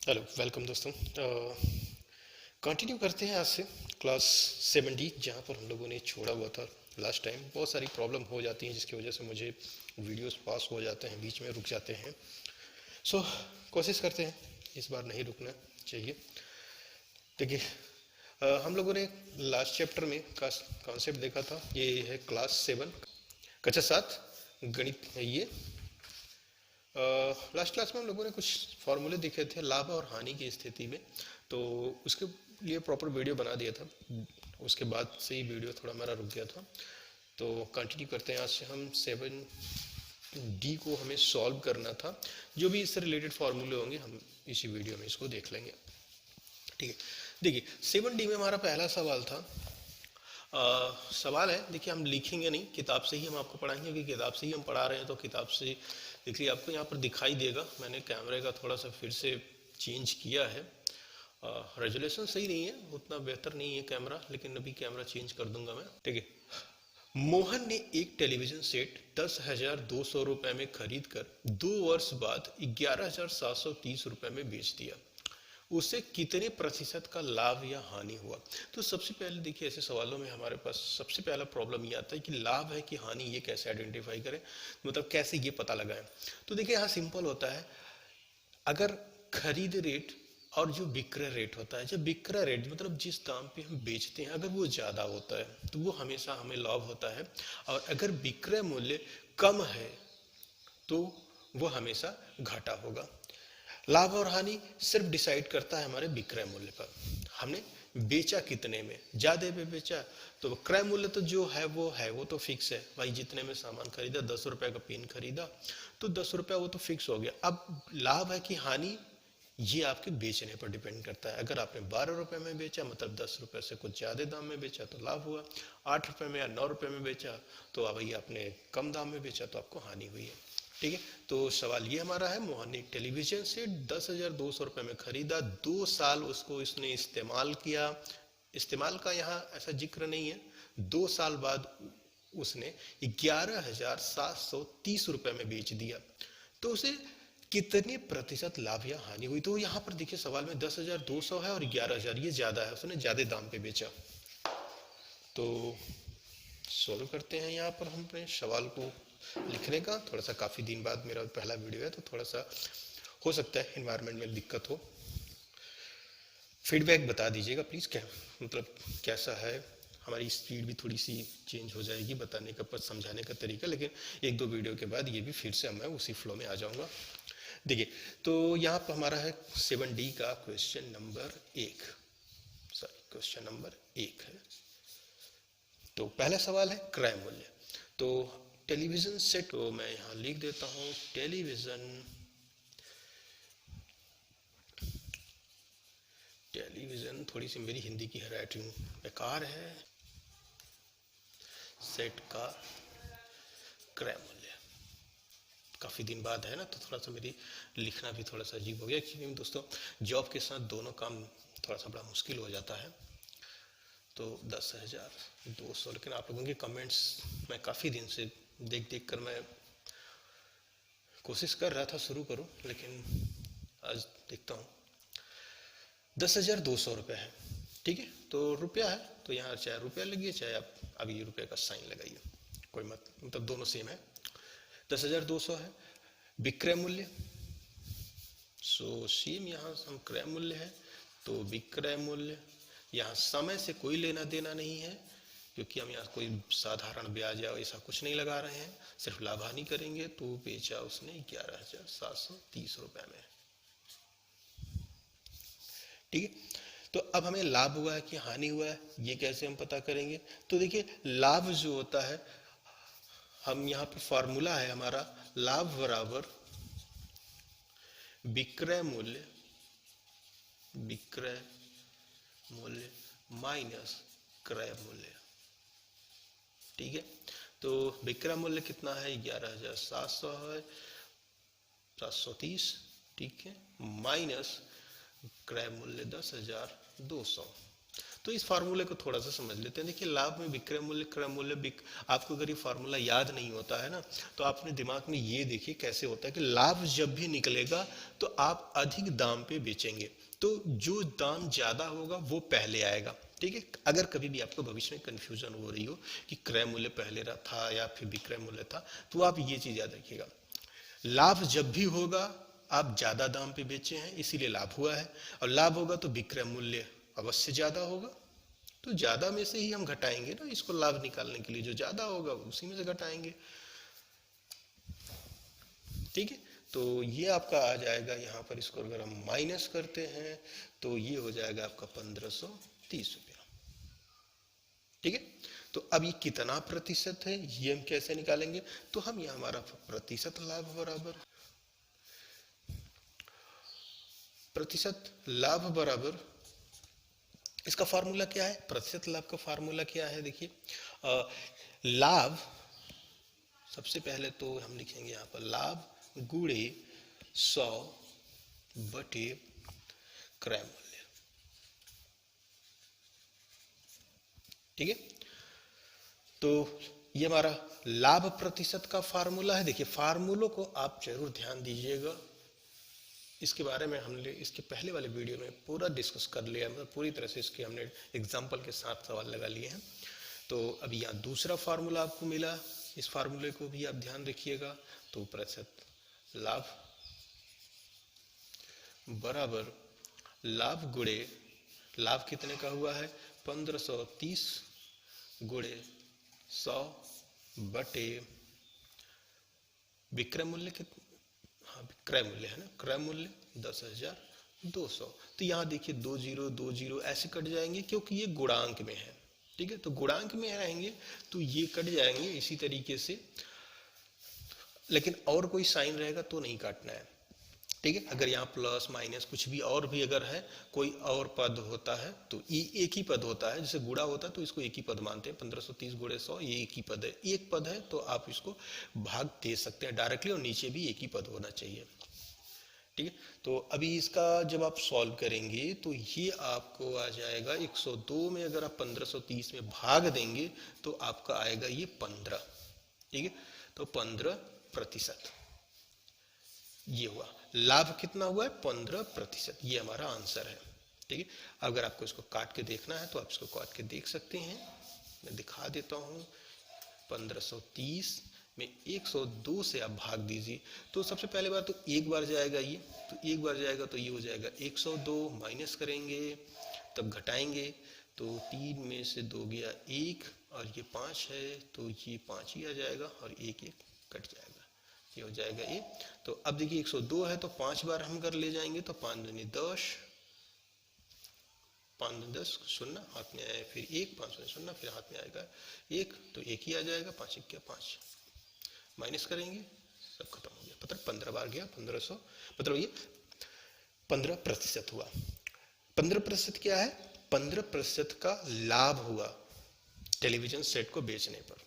Hello welcome दोस्तों। Continue करते हैं आज से क्लास 7D जहाँ पर हम लोगों ने छोड़ा हुआ था लास्ट टाइम। बहुत सारी प्रॉब्लम हो जाती हैं जिसकी वजह से मुझे वीडियोस पास हो जाते हैं, बीच में रुक जाते हैं। सो कोशिश करते हैं इस बार नहीं रुकना चाहिए। देखिए, हम लोगों ने लास्ट चैप्टर में का कॉन्सेप्ट देखा था। ये है क्लास 7 कक्षा 7 गणित है ये। लास्ट क्लास में हम लोगों ने कुछ फॉर्मूले देखे थे लाभ और हानि की स्थिति में, तो उसके लिए प्रॉपर वीडियो बना दिया था। उसके बाद से ही वीडियो थोड़ा हमारा रुक गया था, तो कंटिन्यू करते हैं। आज से हम 7D को हमें सॉल्व करना था। जो भी इससे रिलेटेड फार्मूले होंगे हम इसी वीडियो में इसको देख लेंगे। ठीक है, देखिए 7D में हमारा पहला सवाल था। सवाल है, देखिए हम लिखेंगे नहीं, किताब से ही हम आपको पढ़ाएंगे, क्योंकि किताब से ही हम पढ़ा रहे हैं तो किताब से देखिए आपको यहाँ पर दिखाई देगा। मैंने कैमरे का थोड़ा सा फिर से चेंज किया है। रेजोल्यूशन सही नहीं है, उतना बेहतर नहीं है कैमरा, लेकिन अभी कैमरा चेंज कर दूंगा मैं। ठीक है, मोहन ने एक टेलीविजन सेट 10,200 रुपए में खरीद कर 2 वर्ष बाद 11,730 रुपए में बेच दिया। उसे कितने प्रतिशत का लाभ या हानि हुआ? तो सबसे पहले देखिए, ऐसे सवालों में हमारे पास सबसे पहला प्रॉब्लम ये आता है कि लाभ है कि हानि, ये कैसे आइडेंटिफाई करें, मतलब कैसे ये पता लगाएं। तो देखिए यहाँ सिंपल होता है। अगर खरीद रेट और जो विक्रय रेट होता है, जब विक्रय रेट मतलब जिस दाम पे हम बेचते हैं, अगर वो ज़्यादा होता है तो वो हमेशा हमें लाभ होता है, और अगर विक्रय मूल्य कम है तो वो हमेशा घाटा होगा। लाभ और हानि सिर्फ डिसाइड करता है हमारे विक्रय मूल्य पर। हमने बेचा कितने में, ज्यादा में बेचा तो क्रय मूल्य तो जो है वो तो फिक्स है भाई। जितने में सामान खरीदा, 10 रुपए का पेन खरीदा तो 10 रुपया वो तो फिक्स हो गया। अब लाभ है कि हानि, ये आपके बेचने पर डिपेंड करता है। अगर आपने 12 रुपए में बेचा, मतलब 10 रुपए से कुछ ज्यादा दाम में बेचा तो लाभ हुआ। 8 रुपए में या 9 रुपए में बेचा तो भाई आपने कम दाम में बेचा तो आपको हानि हुई है। ठीक है, तो सवाल ये हमारा है, मोहन ने टेलीविजन सेट 10,200 रुपए में खरीदा, 2 साल उसको इसने इस्तेमाल किया। इस्तेमाल का यहाँ ऐसा जिक्र नहीं है। 2 साल बाद उसने 11,730 रुपए में बेच दिया, तो उसे कितने प्रतिशत लाभ या हानि हुई? तो यहाँ पर देखिए सवाल में 10,200 है और 11,000, ये ज्यादा है, उसने ज्यादा दाम पे बेचा। तो सोल्व करते हैं यहाँ पर हम अपने सवाल को लिखने का। थोड़ा सा काफ़ी दिन बाद मेरा पहला वीडियो है, तो थोड़ा सा हो सकता है इन्वायरमेंट में दिक्कत हो। फीडबैक बता दीजिएगा प्लीज़, क्या मतलब कैसा है। हमारी स्पीड भी थोड़ी सी चेंज हो जाएगी बताने का, पर समझाने का तरीका, लेकिन 1-2 वीडियो के बाद ये भी फिर से मैं उसी फ्लो में आ जाऊँगा। देखिए, तो यहाँ पर हमारा है 7D का question number 1, sorry question number 1 है। तो पहला सवाल है क्रय मूल्य। तो टेलीविजन सेट, तो मैं यहाँ लिख देता हूँ टेलीविजन थोड़ी सी मेरी हिंदी की राइटिंग बेकार है। सेट का क्रय मूल्य, काफ़ी दिन बाद है ना, तो थोड़ा सा मेरी लिखना भी थोड़ा सा अजीब हो गया, क्योंकि दोस्तों जॉब के साथ दोनों काम थोड़ा सा बड़ा मुश्किल हो जाता है। तो 10,200, लेकिन आप लोगों के कमेंट्स मैं काफ़ी दिन से देख देख कर मैं कोशिश कर रहा था शुरू करूं, लेकिन आज देखता हूं 10,200 रुपये है। ठीक है, तो रुपया है तो यहाँ चाहे रुपया लगिए चाहे आप अभी रुपये का साइन लगाइए, कोई मतलब दोनों सेम है। 10,200 है। विक्रय मूल्य, सो सेम यहाँ हम क्रय मूल्य है तो विक्रय मूल्य। यहाँ समय से कोई लेना देना नहीं है, क्योंकि हम यहाँ कोई साधारण ब्याज या ऐसा कुछ नहीं लगा रहे हैं, सिर्फ लाभ हानि करेंगे। तो बेचा उसने 11,730 रुपए में। ठीक है, तो अब हमें लाभ हुआ है कि हानि हुआ है, ये कैसे हम पता करेंगे? तो देखिए लाभ जो होता है, हम यहाँ पर फॉर्मूला है हमारा, लाभ बराबर विक्रय मूल्य माइनस क्रय मूल्य। ठीक है, तो विक्रय मूल्य कितना है? 11,700 है, 730। ठीक है, माइनस क्रय मूल्य 10,200। तो इस फार्मूले को थोड़ा सा समझ लेते हैं। देखिए लाभ में विक्रय मूल्य, क्रय मूल्य, आपको अगर ये फार्मूला याद नहीं होता है ना, तो आप अपने दिमाग में ये देखिए कैसे होता है कि लाभ जब भी निकलेगा तो आप अधिक दाम पे बेचेंगे, तो जो दाम ज्यादा होगा वो पहले आएगा। ठीक है, अगर कभी भी आपको भविष्य में कंफ्यूजन हो रही हो कि क्रय मूल्य पहले रहा था या फिर विक्रय मूल्य था, तो आप ये चीज याद रखिएगा, लाभ जब भी होगा आप ज्यादा दाम पे बेचे हैं इसीलिए लाभ हुआ है, और लाभ होगा तो विक्रय मूल्य अवश्य ज्यादा होगा, तो ज्यादा में से ही हम घटाएंगे ना, इसको लाभ निकालने के लिए जो ज्यादा होगा उसी में से घटाएंगे। ठीक है, तो ये आपका आ जाएगा यहाँ पर, इसको अगर हम माइनस करते हैं तो ये हो जाएगा आपका 1530 रुपया। ठीक है, तो अब ये कितना प्रतिशत है ये हम कैसे निकालेंगे, तो हम ये हमारा प्रतिशत लाभ बराबर, प्रतिशत लाभ बराबर, इसका फार्मूला क्या है, प्रतिशत लाभ का फार्मूला क्या है, देखिए लाभ, सबसे पहले तो हम लिखेंगे यहाँ पर लाभ गुणे 100 बटे क्रय मूल्य। ठीक है, तो ये हमारा लाभ प्रतिशत का फार्मूला है। देखिए फार्मूलों को आप जरूर ध्यान दीजिएगा, इसके बारे में हमने इसके पहले वाले वीडियो में पूरा डिस्कस कर लिया, मतलब पूरी तरह से इसके हमने एग्जाम्पल के साथ सवाल लगा लिए हैं। तो अभी यहाँ दूसरा फार्मूला आपको मिला, इस फार्मूले को भी आप ध्यान रखिएगा। तो प्रतिशत लाभ बराबर लाभ गुणे, लाभ कितने का हुआ है 1530 गुणे 100 बटे विक्रय मूल्य कितना, हाँ क्रय मूल्य है ना, क्रय मूल्य 10,200। तो यहाँ देखिए 20 ऐसे कट जाएंगे क्योंकि ये गुणांक में है। ठीक है, तो गुणांक में रहेंगे तो ये कट जाएंगे इसी तरीके से, लेकिन और कोई साइन रहेगा तो नहीं काटना है। ठीक है, अगर यहाँ प्लस माइनस कुछ भी और भी अगर है, कोई और पद होता है तो ये एक ही पद होता है, जैसे गुणा होता है तो इसको एक ही पद मानते हैं, 1530 गुणे 100 ये एक ही पद है, एक पद है तो आप इसको भाग दे सकते हैं डायरेक्टली, और नीचे भी एक ही पद होना चाहिए। ठीक है, तो अभी इसका जब आप सॉल्व करेंगे तो ये आपको आ जाएगा 102 में अगर आप 1530 में भाग देंगे तो आपका आएगा ये 15। ठीक है, तो 15%, ये हुआ लाभ कितना हुआ है 15%, ये हमारा आंसर है। ठीक है, अगर आपको इसको काट के देखना है तो आप इसको काट के देख सकते हैं, मैं दिखा देता हूँ। 1530 में 102 से आप भाग दीजिए, तो सबसे पहले बार तो एक बार जाएगा ये, तो एक बार जाएगा तो ये हो जाएगा 102, माइनस करेंगे तब घटाएंगे, तो 3 में से 2 गया 1 और ये 5 है तो ये 5 ही आ जाएगा और 1 1 कट जाएगा, ये हो जाएगा ये। तो अब देखिए 102 है तो 5 बार हम कर ले जाएंगे, तो 5 दूनी 10, 5 10 शून्य हाथ में आया, फिर 1 5 शून्य फिर हाथ में आएगा 1, तो 1 ही आ जाएगा, 5 1 5, माइनस करेंगे सब खत्म हो गया, मतलब 15 बार गया 1500, मतलब ये 15% हुआ। 15% क्या है, 15% का लाभ हुआ टेलीविजन सेट को बेचने पर।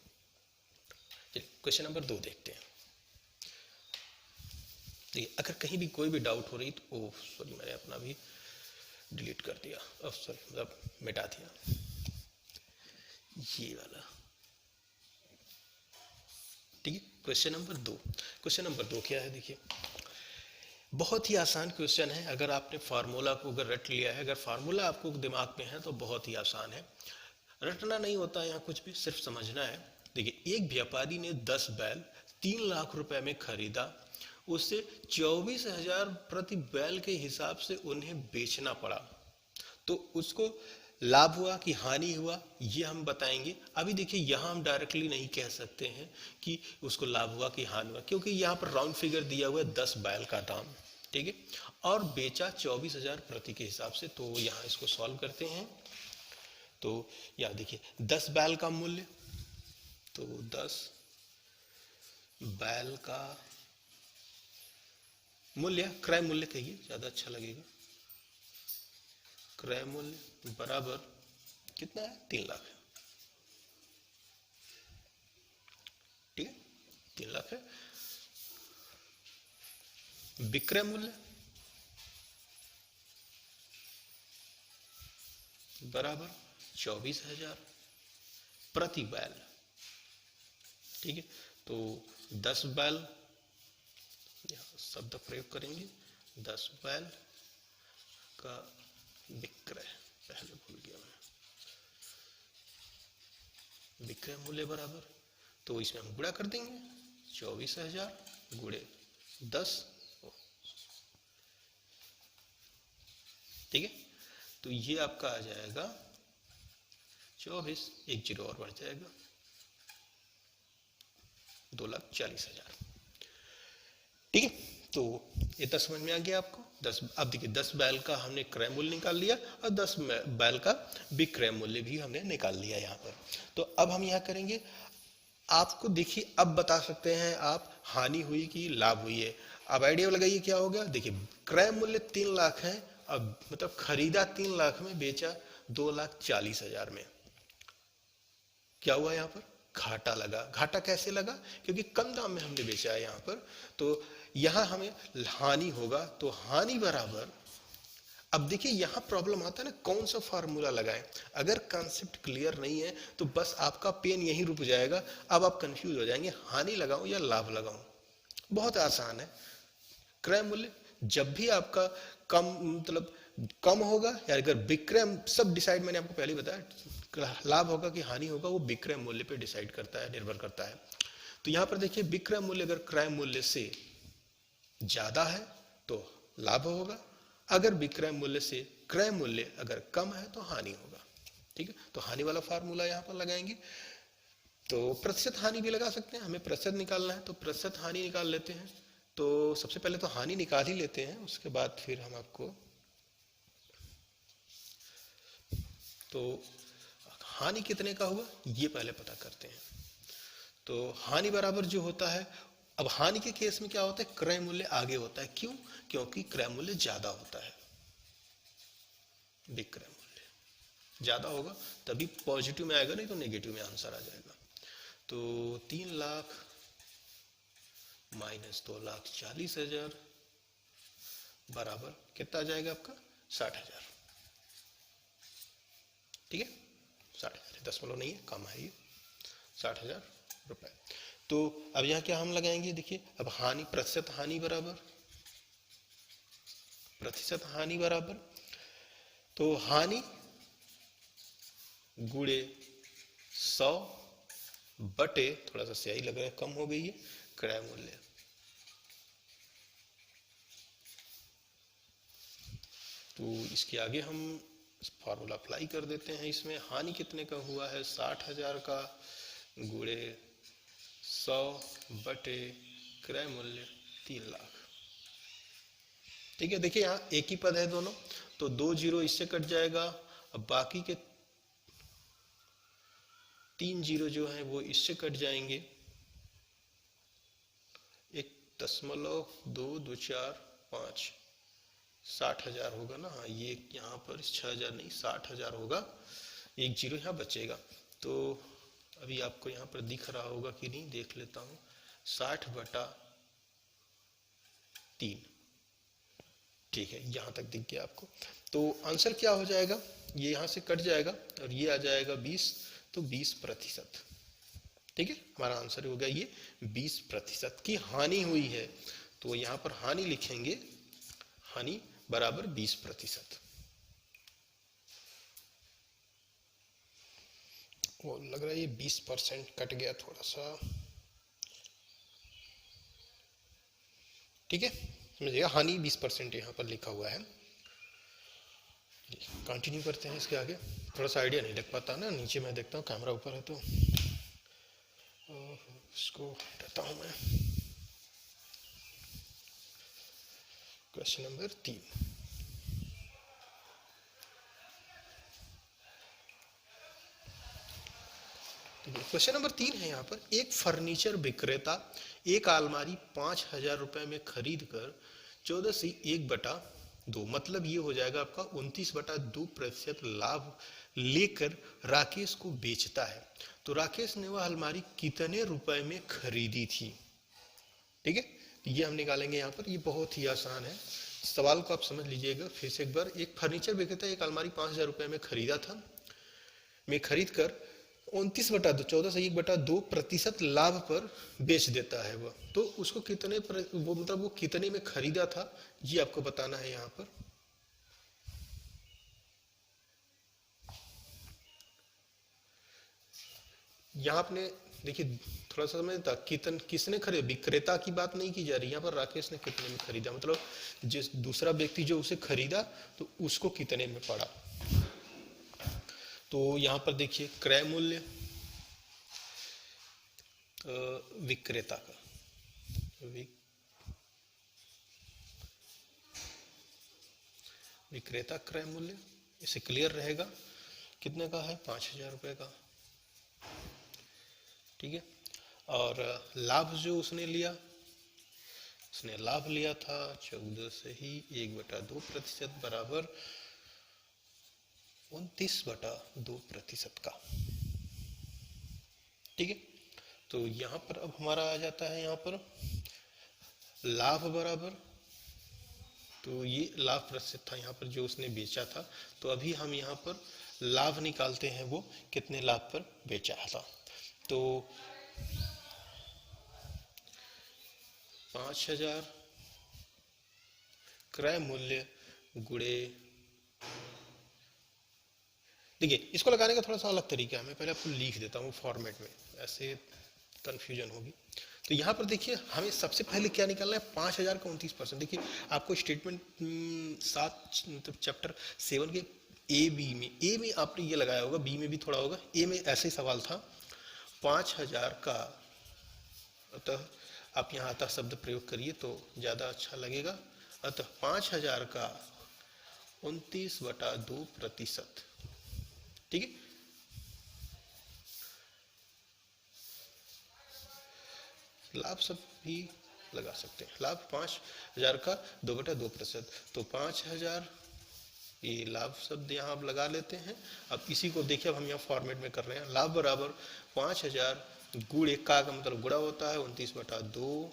क्वेश्चन नंबर 2 देखते हैं। देखिए अगर कहीं भी कोई भी डाउट हो रही तो ओह सॉरी मैंने अपना भी डिलीट कर दिया, अब सॉरी मतलब मिटा दिया ये वाला। ठीक है, क्वेश्चन नंबर 2, क्वेश्चन नंबर 2 क्या है, देखिए बहुत ही आसान क्वेश्चन है, अगर आपने फार्मूला को अगर रट लिया है, अगर फार्मूला आपको दिमाग में है तो बहुत ही आसान है, रटना नहीं होता यहाँ कुछ भी, सिर्फ समझना है। देखिए एक व्यापारी ने 10 बैल 3 लाख रुपए में खरीदा, उसे 24,000 प्रति बैल के हिसाब से उन्हें बेचना पड़ा, तो उसको लाभ हुआ कि हानि हुआ ये हम बताएंगे। अभी देखिए यहाँ हम डायरेक्टली नहीं कह सकते हैं कि उसको लाभ हुआ कि हानि हुआ, क्योंकि यहाँ पर राउंड फिगर दिया हुआ है 10 बैल का दाम, ठीक है, और बेचा 24,000 प्रति के हिसाब से। तो यहाँ इसको सॉल्व करते हैं, तो यहाँ देखिए 10 बैल का मूल्य, तो 10 बैल का मूल्य, क्रय मूल्य कहिए ज्यादा अच्छा लगेगा, क्रय मूल्य बराबर कितना है 3 लाख है। ठीक है 3 लाख है। विक्रय मूल्य बराबर 24,000 प्रति बैल। ठीक है, तो 10 बैल, यहाँ शब्द प्रयोग करेंगे, 10 बैल का विक्रय, पहले भूल गया मैं, विक्रय मूल्य बराबर, तो इसमें हम गुणा कर देंगे, 24,000 गुणे 10। ठीक है, तो ये आपका आ जाएगा 24, एक जीरो और बढ़ जाएगा, 2,40,000। ठीक है, तो ये 10 समझ में आ गया आपको। 10, अब देखिए 10 बैल का हमने क्रय मूल्य निकाल लिया और 10 बैल का विक्रय मूल्य भी हमने निकाल लिया यहाँ पर। तो अब हम यहाँ करेंगे, आपको देखिए अब बता सकते हैं आप हानि हुई कि लाभ हुई है। अब आइडिया लगाइए क्या होगा। देखिए क्रय मूल्य 3 लाख है, अब मतलब खरीदा 3 लाख में, बेचा 2,40,000 में, क्या हुआ यहाँ पर घाटा लगा। घाटा कैसे लगा, क्योंकि कम दाम में हमने बेचा है यहाँ पर, तो यहाँ हमें हानि होगा। तो हानि बराबर, अब देखिए यहाँ प्रॉब्लम आता है ना, कौन सा फार्मूला लगाएं। अगर कॉन्सेप्ट क्लियर नहीं है तो बस आपका पेन यहीं रुक जाएगा, अब आप कंफ्यूज हो जाएंगे, हानि लगाऊं या लाभ लगाऊं। बहुत आसान है। क्रय मूल्य जब भी आपका कम, मतलब कम होगा, या अगर विक्रय, सब डिसाइड मैंने आपको पहले बताया, लाभ होगा कि हानि होगा वो विक्रय मूल्य पे डिसाइड करता है, निर्भर करता है। तो यहाँ पर देखिए विक्रय मूल्य अगर क्रय मूल्य से ज्यादा है तो लाभ होगा, अगर विक्रय मूल्य से क्रय मूल्य अगर कम है तो हानि होगा। ठीक है, तो हानि वाला फार्मूला यहाँ पर लगाएंगे। तो प्रतिशत हानि भी लगा सकते हैं, हमें प्रतिशत निकालना है तो प्रतिशत हानि निकाल लेते हैं। तो सबसे पहले तो हानि निकाल ही लेते हैं, उसके बाद फिर हम आपको, तो हानि कितने का हुआ ये पहले पता करते हैं। तो हानि बराबर जो होता है, अब हानि के केस में क्या होता है, क्रय मूल्य आगे होता है। क्यों, क्योंकि क्रय मूल्य ज्यादा होता है, विक्रय मूल्य ज्यादा होगा तभी पॉजिटिव में आएगा, नहीं तो नेगेटिव में आंसर आ जाएगा। तो 3 लाख माइनस 2,40,000 बराबर कितना आ जाएगा आपका 60,000। ठीक है, 60,000, दशमलव नहीं है, कम है ये, 60,000 रुपए। तो अब यहाँ क्या हम लगाएंगे, देखिए अब हानि, प्रतिशत हानि बराबर, प्रतिशत हानि बराबर, तो हानि गुणे 100 बटे, थोड़ा सा स्याही लग रहा है, कम हो गई है, क्रय मूल्य। तो इसके आगे हम फॉर्मूला अप्लाई कर देते हैं। इसमें हानि कितने का हुआ है, 60,000 का, गुणे 100 बटे क्रय मूल्य 3 लाख। ठीक है, देखिए यहाँ एक ही पद है दोनों, तो 2 जीरो इससे कट जाएगा, अब बाकी के 3 जीरो जो है वो इससे कट जाएंगे, 1.224, 60,000 होगा ना, हाँ ये यहाँ पर 6,000 नहीं 60,000 होगा, एक जीरो यहाँ बचेगा। तो अभी आपको यहाँ पर दिख रहा होगा कि नहीं, देख लेता हूँ, 60/3, ठीक है यहाँ तक दिख गया आपको। तो आंसर क्या हो जाएगा, ये यहाँ से कट जाएगा और ये आ जाएगा 20, तो 20%। ठीक है, हमारा आंसर हो गया ये 20% की हानि हुई है। तो यहाँ पर हानि लिखेंगे, हानि बराबर 20%। वो लग रहा है ये 20% कट गया थोड़ा सा। ठीक है, समझिएगा, हानि 20% यहाँ पर लिखा हुआ है। कंटिन्यू करते हैं इसके आगे, थोड़ा सा आइडिया नहीं लग पाता ना, नीचे मैं देखता हूँ कैमरा ऊपर है तो इसको हटाता हूँ मैं। क्वेश्चन नंबर 3, क्वेश्चन नंबर 3 है यहाँ पर, एक फर्नीचर विक्रेता एक अलमारी 5,000 रुपए में खरीद कर 14 से 1/2, मतलब ये हो जाएगा आपका 29/2% लाभ लेकर राकेश को बेचता है। तो राकेश ने वह अलमारी कितने रुपए में खरीदी थी। ठीक है, ये हम निकालेंगे यहाँ पर, ये बहुत ही आसान है, सवाल को आप समझ लीजिएगा फिर से एक बार। एक फर्नीचर विक्रेता एक अलमारी 5,000 रुपए में खरीदा था, में खरीद कर 29/2 से 1/2% लाभ पर बेच देता है वह, तो उसको कितने पर, वो मतलब वो कितने में खरीदा था ये आपको बताना है यहाँ पर। यहाँ आपने देखिए थोड़ा सा समझता किसने खरीदा, विक्रेता की बात नहीं की जा रही यहाँ पर, राकेश ने कितने में खरीदा, मतलब जिस दूसरा व्यक्ति जो उसे खरीदा तो उसको कितने में पड़ा। तो यहाँ पर देखिए क्रय मूल्य विक्रेता का, विक्रेता क्रय मूल्य, इसे क्लियर रहेगा कितने का है, 5,000 रुपये का, ठीक है। और लाभ जो उसने लिया, उसने लाभ लिया था 14 से ही 1/2% बराबर 29/2% का, ठीक है। तो यहाँ पर अब हमारा आ जाता है यहाँ पर लाभ बराबर, तो ये लाभ प्रतिशत था यहाँ पर जो उसने बेचा था, तो अभी हम यहाँ पर लाभ निकालते हैं वो कितने लाभ पर बेचा था। तो 5,000 क्रय मूल्य गुणे, देखिए इसको लगाने का थोड़ा सा अलग तरीका है, मैं पहले आपको लिख देता हूँ फॉर्मेट में, ऐसे कंफ्यूजन होगी। तो यहाँ पर देखिए हमें सबसे पहले क्या निकालना है, 5,000 का 29%। देखिए आपको स्टेटमेंट 7 मतलब चैप्टर 7 के ए में आपने ये लगाया होगा, बी में भी थोड़ा होगा, ए में ऐसे ही सवाल था 5,000 का, अतः आप यहाँ अतः शब्द प्रयोग करिए तो ज़्यादा अच्छा लगेगा। अतः 5,000 का 29/2%, ठीक है। लाभ सब भी लगा सकते हैं, लाभ 5,000 का 2/2%, तो 5,000 ये लाभ शब्द यहाँ आप लगा लेते हैं। अब इसी को देखिए, अब हम यहाँ फॉर्मेट में कर रहे हैं, लाभ बराबर 5,000 गुणे का मतलब गुणा होता है 29/2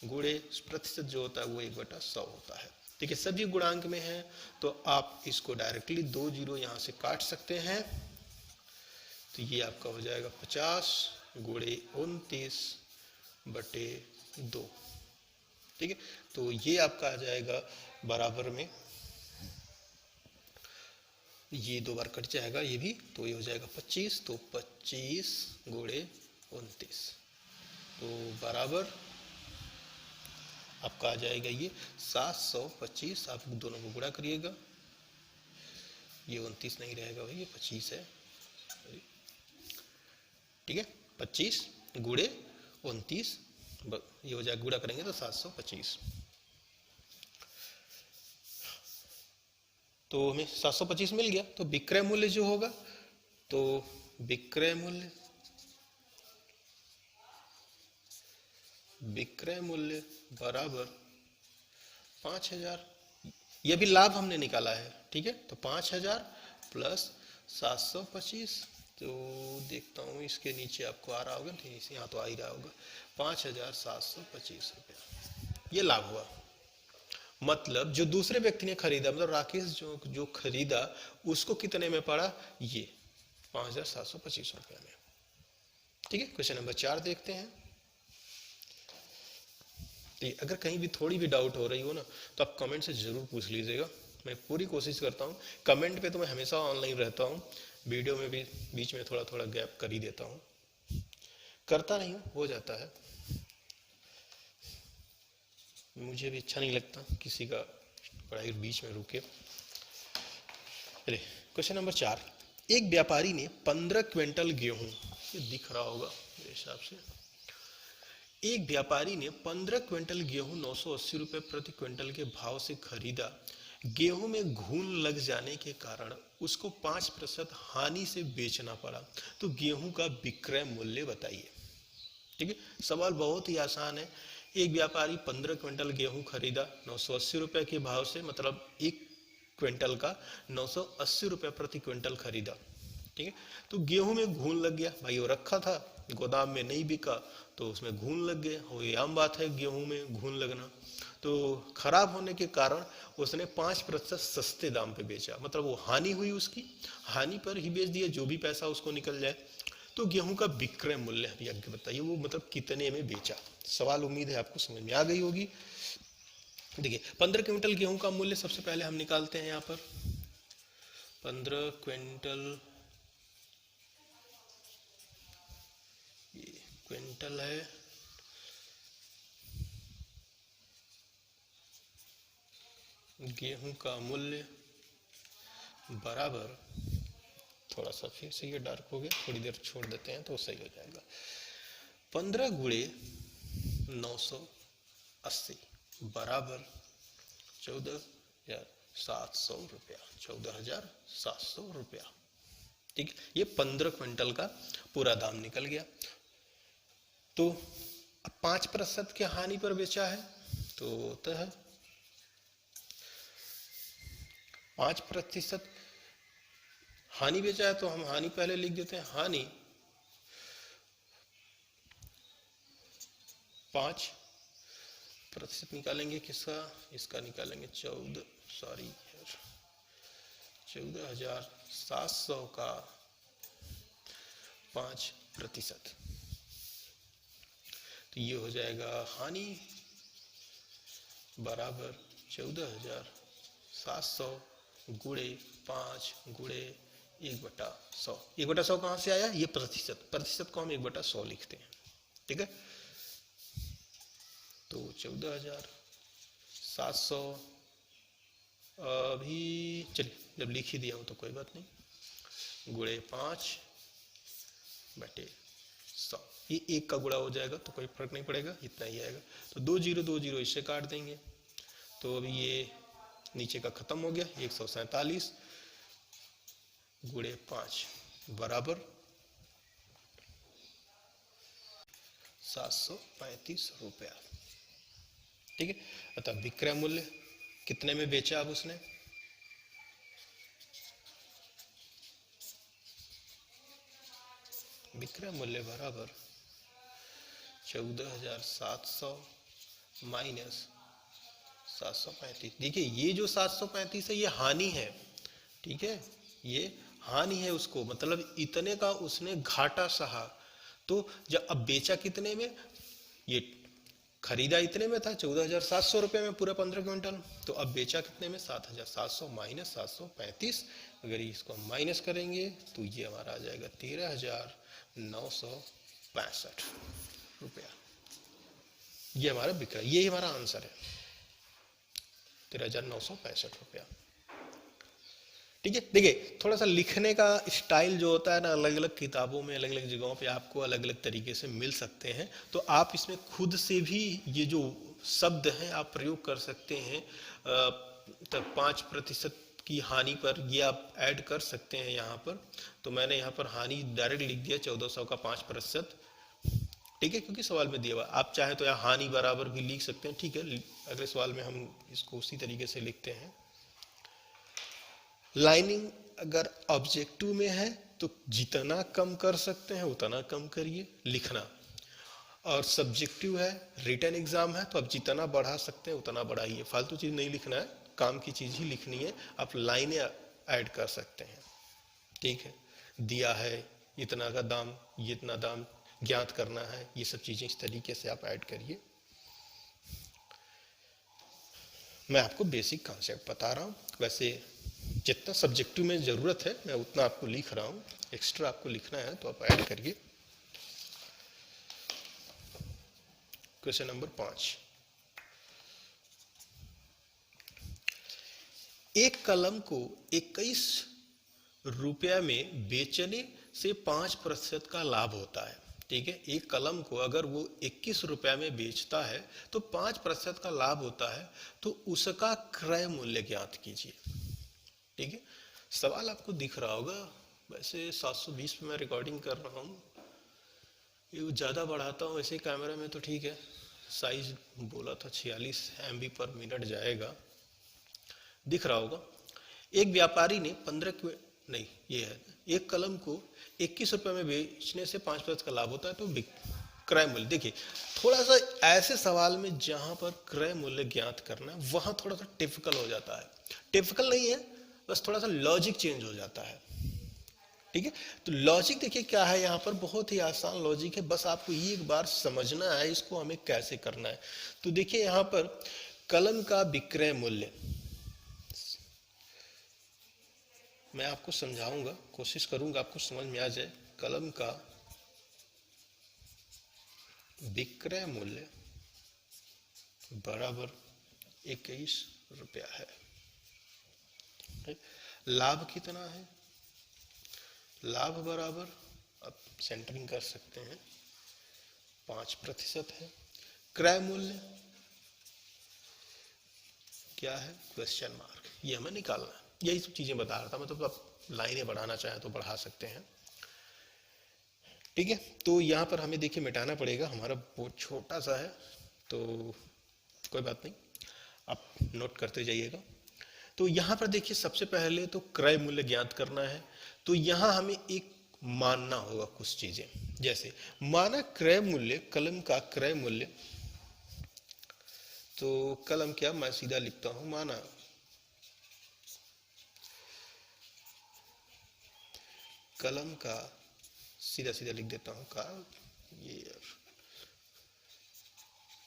गुणे प्रतिशत जो होता है वो 1/100 होता है, ठीक है। सभी गुणांक में है तो आप इसको डायरेक्टली 2 जीरो यहाँ से काट सकते हैं, तो ये आपका हो जाएगा 50 गुणे 29/2, ठीक है। तो ये आपका आ जाएगा बराबर में, ये 2 बार कट जाएगा ये भी, तो ये हो जाएगा 25, तो 25 गुणे 29, तो बराबर आपका आ जाएगा ये 725। आप दोनों को गुणा करिएगा, ये 29 नहीं रहेगा भाई, ये 25 है, ठीक है। 25 गुणे 29, ये हो जाएगा, गुणा करेंगे तो 725, तो हमें 725 मिल गया। तो विक्रय मूल्य जो होगा, तो विक्रय मूल्य बराबर 5,000, यह भी लाभ हमने निकाला है, ठीक है। तो 5,000 प्लस 725, तो देखता हूँ इसके नीचे आपको आ रहा होगा, ठीक, यहाँ तो आ ही रहा होगा, 5,725 रुपया ये लाभ हुआ। मतलब जो दूसरे व्यक्ति ने खरीदा, मतलब राकेश जो खरीदा उसको कितने में पड़ा, ये 5,725 रुपया में, ठीक है। क्वेश्चन नंबर 4 देखते हैं। अगर कहीं भी थोड़ी भी डाउट हो रही हो ना, तो आप कमेंट से जरूर पूछ लीजिएगा, मैं पूरी कोशिश करता हूँ। कमेंट पे तो मैं हमेशा ऑनलाइन रहता हूँ, वीडियो में भी बीच में थोड़ा थोड़ा गैप कर ही देता हूँ, करता नहीं हूँ, हो जाता है, मुझे भी अच्छा नहीं लगता किसी का पढ़ाई बीच में रुके। चलिए क्वेश्चन नंबर 4, एक व्यापारी ने 15 क्विंटल गेहूं, ये दिख रहा होगा मेरे हिसाब से, एक व्यापारी ने 15 क्विंटल गेहूं 980 रुपये प्रति क्विंटल के भाव से खरीदा। गेहूं में घून लग जाने के कारण उसको 5% हानि से बेचना पड़ा, तो गेहूं का विक्रय मूल्य बताइए, ठीक है। सवाल बहुत ही आसान है। एक व्यापारी 15 क्विंटल गेहूं खरीदा 980 रुपये के भाव से, मतलब एक क्विंटल का 980 रुपये प्रति क्विंटल खरीदा, ठीक है। तो गेहूं में घून लग गया, भाई वो रखा था गोदाम में नहीं बिका तो उसमें घून लग गया, वो ये आम बात है गेहूं में घून लगना। तो खराब होने के कारण उसने 5% सस्ते दाम पे बेचा, मतलब वो हानि हुई, उसकी हानि पर ही बेच दिया, जो भी पैसा उसको निकल जाए। तो गेहूं का विक्रय मूल्य हमें आगे बताइए, वो मतलब कितने में बेचा। सवाल उम्मीद है आपको समझ में आ गई होगी। देखिए 15 क्विंटल गेहूं का मूल्य सबसे पहले हम निकालते हैं यहाँ पर। 15 क्विंटल, ये क्विंटल है, गेहूं का मूल्य बराबर, थोड़ा सा फिर से ये डार्क हो गया, थोड़ी देर छोड़ देते हैं तो सही हो जाएगा। 15 गुणे 980 बराबर 14,700 रुपया, 14,700 रुपया। ठीक, ये 15 क्विंटल का पूरा दाम निकल गया। तो अब 5% की हानि पर बेचा है, तो होता है 5% हानि बेचा है, तो हम हानि पहले लिख देते हैं। हानि 5% निकालेंगे किसका, इसका निकालेंगे 14,700 का 5%, तो ये हो जाएगा हानि बराबर 14,700 गुणे 5 गुणे 1/100। 1/100 कहाँ से आया, ये प्रतिशत को हम 1/100 लिखते हैं। ठीक है, तो 14,700 अभी चलिए जब लिख ही दिया हूं तो कोई बात नहीं, गुणे 5/100, ये 1 का गुणा हो जाएगा तो कोई फर्क नहीं पड़ेगा, इतना ही आएगा। तो 2 0 2 0 इससे काट देंगे, तो अभी ये नीचे का खत्म हो गया। 147 गुणे 5 बराबर 735 रुपया। ठीक है, अतः विक्रय मूल्य कितने में बेचा अब उसने, विक्रय मूल्य बराबर 14,700 माइनस 735। देखिए ये जो 735 है ये हानि है, ठीक है, ये हानि है उसको, मतलब इतने का उसने घाटा सहा। तो जब अब बेचा कितने में, ये खरीदा इतने में था 14,700 रुपये में पूरा 15 क्विंटल, तो अब बेचा कितने में 7,700 माइनस 735, अगर इसको हम माइनस करेंगे तो ये हमारा आ जाएगा 13,965 रुपया। ये हमारा विक्रय, ये हमारा आंसर है 13,965 रुपया। ठीक है, देखिए थोड़ा सा लिखने का स्टाइल जो होता है ना, अलग अलग किताबों में अलग अलग जगहों पे आपको अलग अलग तरीके से मिल सकते हैं, तो आप इसमें खुद से भी ये जो शब्द हैं आप प्रयोग कर सकते हैं। 5% की हानि पर ये आप ऐड कर सकते हैं यहाँ पर। तो मैंने यहाँ पर हानि डायरेक्ट लिख दिया 1400 का 5%, ठीक है, क्योंकि सवाल में दिया हुआ। आप चाहे तो यहाँ हानि बराबर भी लिख सकते हैं, ठीक है, अगले सवाल में हम इसको उसी तरीके से लिखते हैं। लाइनिंग अगर ऑब्जेक्टिव में है तो जितना कम कर सकते हैं उतना कम करिए लिखना, और सब्जेक्टिव है, रिटन एग्जाम है, तो आप जितना बढ़ा सकते हैं उतना बढ़ाइए, फालतू चीज नहीं लिखना है, काम की चीज ही लिखनी है। आप लाइनें ऐड कर सकते हैं, ठीक है, दिया है इतना का दाम, ये इतना दाम ज्ञात करना है, ये सब चीजें इस तरीके से आप ऐड करिए। मैं आपको बेसिक कॉन्सेप्ट बता रहा हूँ, वैसे जितना सब्जेक्टिव में जरूरत है मैं उतना आपको लिख रहा हूँ, एक्स्ट्रा आपको लिखना है तो आप ऐड करिए। क्वेश्चन नंबर 5, एक कलम को 21 रुपया में बेचने से 5% का लाभ होता है। ठीक है, एक कलम को अगर वो 21 रुपया में बेचता है तो 5% का लाभ होता है, तो उसका क्रय मूल्य ज्ञात कीजिए। ठीक है, सवाल आपको दिख रहा होगा, वैसे 720 पे मैं रिकॉर्डिंग कर रहा हूँ, ये ज़्यादा बढ़ाता हूँ ऐसे कैमरे में तो ठीक है, साइज बोला था 46 MB पर मिनट जाएगा, दिख रहा होगा। एक व्यापारी ने 15 नहीं ये है, एक कलम को 21 रुपये में बेचने से 5% का लाभ होता है, तो क्रय मूल्य। देखिए थोड़ा सा ऐसे सवाल में जहां पर क्रय मूल्य ज्ञात करना है वहां थोड़ा सा टिपिकल हो जाता है, टिपिकल नहीं है, बस थोड़ा सा लॉजिक चेंज हो जाता है। ठीक है, तो लॉजिक देखिए क्या है, यहाँ पर बहुत ही आसान लॉजिक है, बस आपको ये एक बार समझना है इसको हमें कैसे करना है। तो देखिए यहाँ पर कलम का विक्रय मूल्य, मैं आपको समझाऊंगा, कोशिश करूंगा आपको समझ में आ जाए। कलम का विक्रय मूल्य बराबर 21 रुपया है। लाभ कितना है, लाभ बराबर, अब सेंटरिंग कर सकते हैं, 5% है। क्रय मूल्य क्या है, क्वेश्चन मार्क, ये हमें निकालना है। यही सब चीजें बता रहा था, मतलब आप लाइनें बढ़ाना चाहें तो बढ़ा सकते हैं। ठीक है, तो यहाँ पर हमें देखिए मिटाना पड़ेगा, हमारा बहुत छोटा सा है तो कोई बात नहीं, आप नोट करते जाइएगा। तो यहाँ पर देखिए सबसे पहले तो क्रय मूल्य ज्ञात करना है, तो यहाँ हमें एक मानना होगा कुछ चीजें, जैसे माना क्रय मूल्य, कलम का क्रय मूल्य, तो कलम क्या, मैं सीधा लिखता हूं, माना कलम का, सीधा सीधा लिख देता हूं का, ये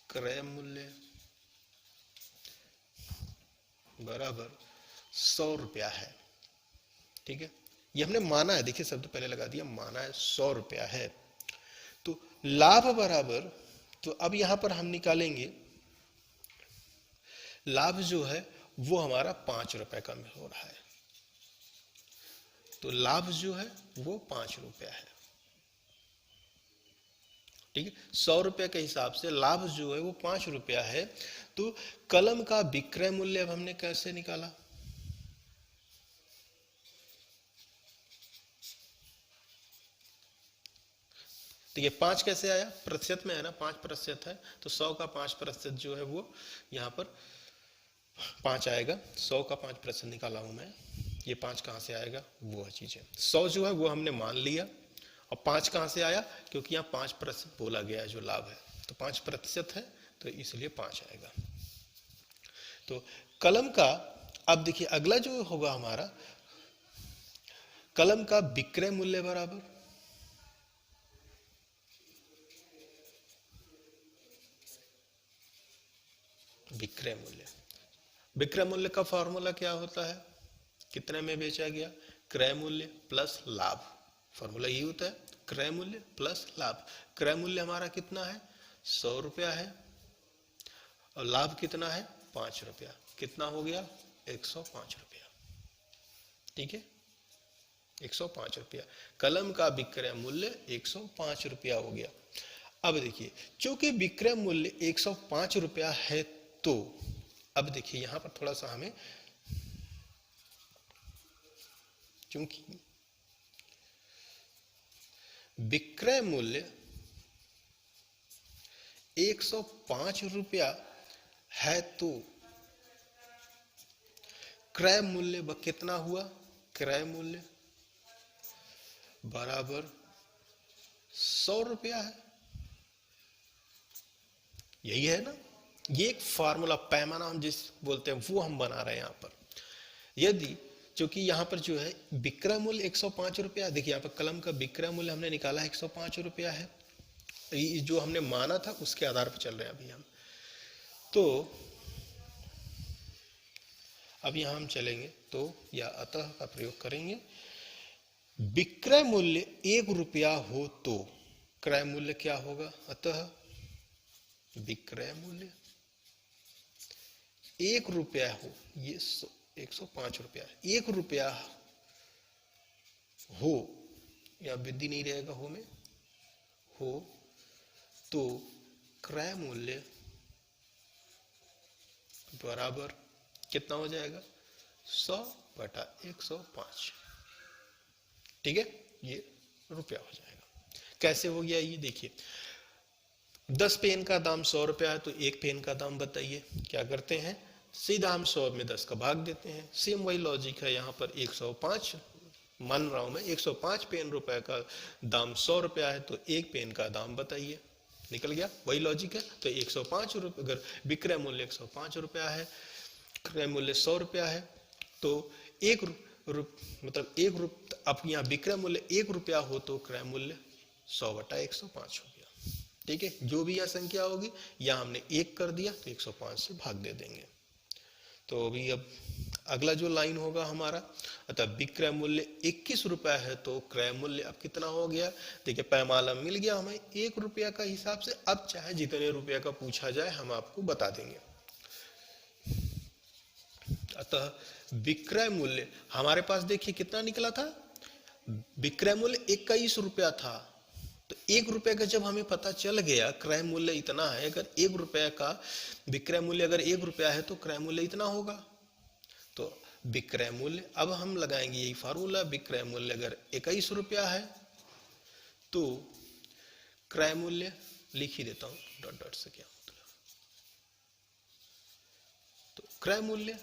क्रय मूल्य बराबर 100 रुपया है। ठीक है, ये हमने माना है, देखिए शब्द पहले लगा दिया, माना है 100 रुपया है। तो लाभ बराबर, तो अब यहां पर हम निकालेंगे लाभ जो है वो हमारा 5 रुपए का हो रहा है, तो लाभ जो है वो 5 रुपया है। ठीक है, 100 रुपए के हिसाब से लाभ जो है वो 5 रुपया है। तो कलम का विक्रय मूल्य अब हमने कैसे निकाला, तो ये 5 कैसे आया, प्रतिशत में है ना, 5% है, तो 100 का 5% जो है वो यहाँ पर 5 आएगा, 100 का 5% निकाला हूं मैं, ये 5 कहां से आएगा, वो चीज है। 100 जो है वो हमने मान लिया, और 5 कहां से आया, क्योंकि यहाँ 5% बोला गया है जो लाभ है, तो 5% है तो इसलिए 5 आएगा। तो कलम का, अब देखिए अगला जो होगा हमारा, कलम का विक्रय मूल्य बराबर विक्रय मूल्य, विक्रय मूल्य का फॉर्मूला क्या होता है, कितने में बेचा गया, क्रय मूल्य प्लस लाभ, फॉर्मूला यही होता है, क्रय मूल्य प्लस लाभ। क्रय मूल्य हमारा कितना है, 100 रुपया है, और लाभ कितना है, 5 रुपया, कितना हो गया, 105 रुपया। ठीक है, 105 रुपया, कलम का विक्रय मूल्य 105 रुपया हो गया। अब देखिए चूंकि विक्रय मूल्य 105 रुपया है, तो अब देखिए यहां पर थोड़ा सा हमें, चूंकि विक्रय मूल्य 105 रुपया है, तो क्रय मूल्य कितना हुआ, क्रय मूल्य बराबर 100 रुपया है, यही है ना। ये एक फार्मूला, पैमाना हम जिस बोलते हैं वो हम बना रहे हैं यहां पर। यदि क्योंकि यहां पर जो है विक्रय मूल्य 105 रुपया, देखिए यहां पर कलम का विक्रय मूल्य हमने निकाला 105 रुपया है, जो हमने माना था उसके आधार पर चल रहे हैं अभी हम। तो अब यहां हम चलेंगे तो या अतः का प्रयोग करेंगे, विक्रय मूल्य 1 रुपया हो तो क्रय मूल्य क्या होगा, अतः विक्रय मूल्य 1 रुपया हो, ये 105 रुपया, 1 रुपया हो, या वृद्धि नहीं रहेगा हो में, हो तो क्रय मूल्य बराबर कितना हो जाएगा, 100/105। ठीक है, ये रुपया हो जाएगा। कैसे हो गया ये देखिए, 10 पेन का दाम 100 रुपया है, तो एक पेन का दाम बताइए, क्या करते हैं, सीधा हम 100 में 10 का भाग देते हैं। सेम वही लॉजिक है, यहाँ पर 105 मान रहा हूं मैं, 105 पेन रुपए का दाम 100 रुपया है, तो एक पेन का दाम बताइए। निकल गया, वही लॉजिक है। तो 105 रुपये, अगर विक्रय मूल्य 105 रुपया है, क्रय मूल्य 100 रुपया है, तो मतलब अब यहाँ विक्रय मूल्य 1 रुपया हो तो क्रय मूल्य 100/105 हो गया। ठीक है, जो भी यहाँ संख्या होगी, यहाँ हमने 1 कर दिया तो 105 से भाग दे देंगे। तो अभी अब अगला जो लाइन होगा हमारा, अतः विक्रय मूल्य 21 रुपया है तो क्रय मूल्य अब कितना हो गया। देखिए पैमाना मिल गया हमें 1 रुपया का हिसाब से। अब चाहे जितने रुपया का पूछा जाए हम आपको बता देंगे। अतः विक्रय मूल्य हमारे पास देखिए कितना निकला था, विक्रय मूल्य 21 रुपया था। तो 1 रुपये का जब हमें पता चल गया क्रय मूल्य इतना है, अगर 1 रुपये का विक्रय मूल्य अगर 1 रुपया है तो क्रय मूल्य इतना होगा। तो विक्रय मूल्य, अब हम लगाएंगे यही फार्मूला, विक्रय मूल्य अगर 21 रुपया है तो क्रय मूल्य लिख ही देता हूं डॉट डॉट से, क्या मतलब, तो क्रय मूल्य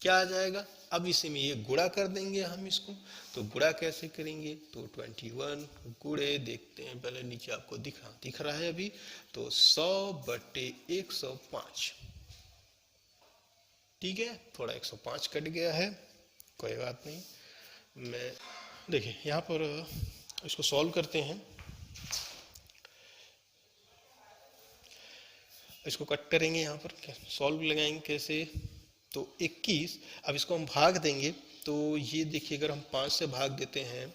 क्या आ जाएगा। अब इसी में ये गुणा कर देंगे हम इसको। तो गुणा कैसे करेंगे, तो 21 गुणे, देखते हैं पहले नीचे आपको दिख रहा है अभी, तो 100/105। ठीक है, थोड़ा 105 कट गया है, कोई बात नहीं। मैं देखिए यहाँ पर इसको सॉल्व करते हैं, इसको कट करेंगे। यहाँ पर क्या सॉल्व लगाएंगे कैसे, तो 21, अब इसको हम भाग देंगे। तो ये देखिए अगर हम 5 से भाग देते हैं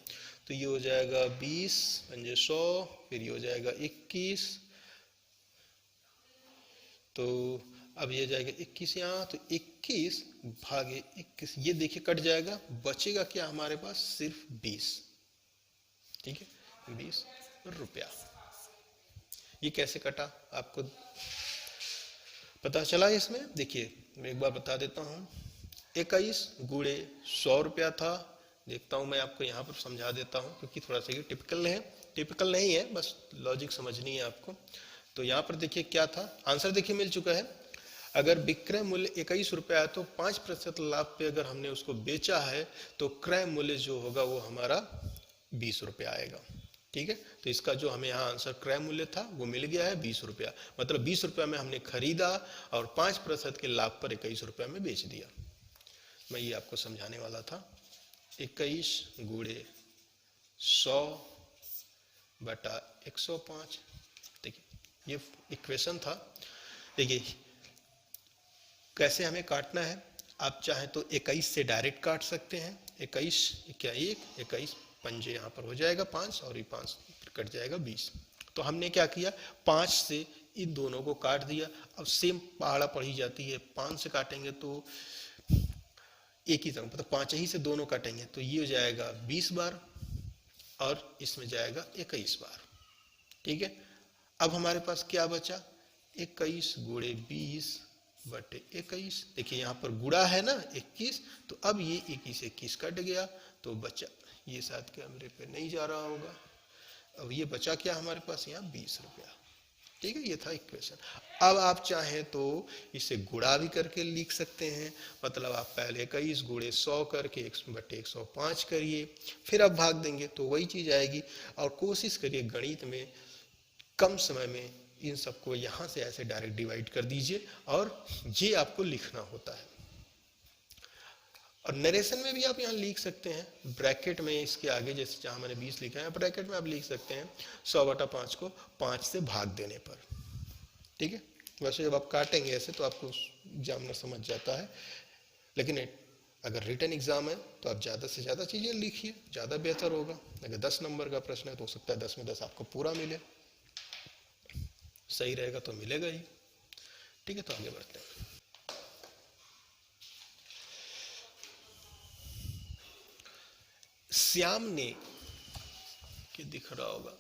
तो ये हो जाएगा 20 पंजे 100, फिर ये हो जाएगा 21, तो अब ये जाएगा 21 यहाँ, तो 21 भागे 21, ये देखिए कट जाएगा, बचेगा क्या हमारे पास, सिर्फ 20। ठीक है, 20 रुपया। ये कैसे कटा आपको पता चला इसमें, देखिए मैं एक बार बता देता हूँ। 21 गुणे 100 रुपया था, देखता हूँ मैं आपको यहाँ पर समझा देता हूँ क्योंकि थोड़ा सा ये टिपिकल नहीं है, बस लॉजिक समझनी है आपको। तो यहाँ पर देखिए क्या था, आंसर देखिए मिल चुका है। अगर विक्रय मूल्य 21 रुपया है तो 5% लाभ पे अगर हमने उसको बेचा है तो क्रय मूल्य जो होगा वो हमारा 20 रुपया आएगा। ठीक है, तो इसका जो हमें यहाँ आंसर क्रय मूल्य था वो मिल गया है 20 रुपया, मतलब 20 रुपया में हमने खरीदा और 5% के लाभ पर 21 रुपया में बेच दिया। मैं ये आपको समझाने वाला था। 21 गुणे 100/105, देखिए ये इक्वेशन था। देखिए कैसे हमें काटना है, आप चाहे तो 21 से डायरेक्ट काट सकते हैं। 21 क्या 21 पंजे यहाँ पर हो जाएगा 5 और ये 5 कट जाएगा 20। तो हमने क्या किया, 5 से इन दोनों को काट दिया। अब सेम पहाड़ा पढ़ी जाती है, 5 से काटेंगे तो एक ही तरह, मतलब 5 ही से दोनों काटेंगे तो ये हो जाएगा 20 बार और इसमें जाएगा 21 बार। ठीक है, अब हमारे पास क्या बचा, 21 गुणे 20/21। देखिए यहाँ पर गुणा है ना 21, तो अब ये 21 कट गया तो बचा, ये साथ कैमरे पे नहीं जा रहा होगा, अब ये बचा क्या हमारे पास यहाँ 20 रुपया। ठीक है, ये था इक्वेशन। अब आप चाहें तो इसे गुणा भी करके लिख सकते हैं, मतलब आप पहले 21 गुणे 100 करके 1/105 करिए, फिर आप भाग देंगे तो वही चीज आएगी। और कोशिश करिए गणित में कम समय में इन सबको यहाँ से ऐसे डायरेक्ट डिवाइड कर दीजिए, और ये आपको लिखना होता है। और नरेशन में भी आप यहाँ लिख सकते हैं ब्रैकेट में, इसके आगे जैसे जहाँ मैंने 20 लिखा है ब्रैकेट में आप लिख सकते हैं 100/5 को 5 से भाग देने पर। ठीक है, वैसे जब आप काटेंगे ऐसे तो आपको जानना समझ जाता है, लेकिन अगर रिटन एग्जाम है तो आप ज़्यादा से ज़्यादा चीज़ें लिखिए, ज़्यादा बेहतर होगा। अगर 10 नंबर का प्रश्न है तो हो सकता है 10 में 10 आपको पूरा मिले, सही रहेगा तो मिलेगा ही। ठीक है, तो आगे बढ़ते हैं। श्याम ने, कि दिख रहा होगा,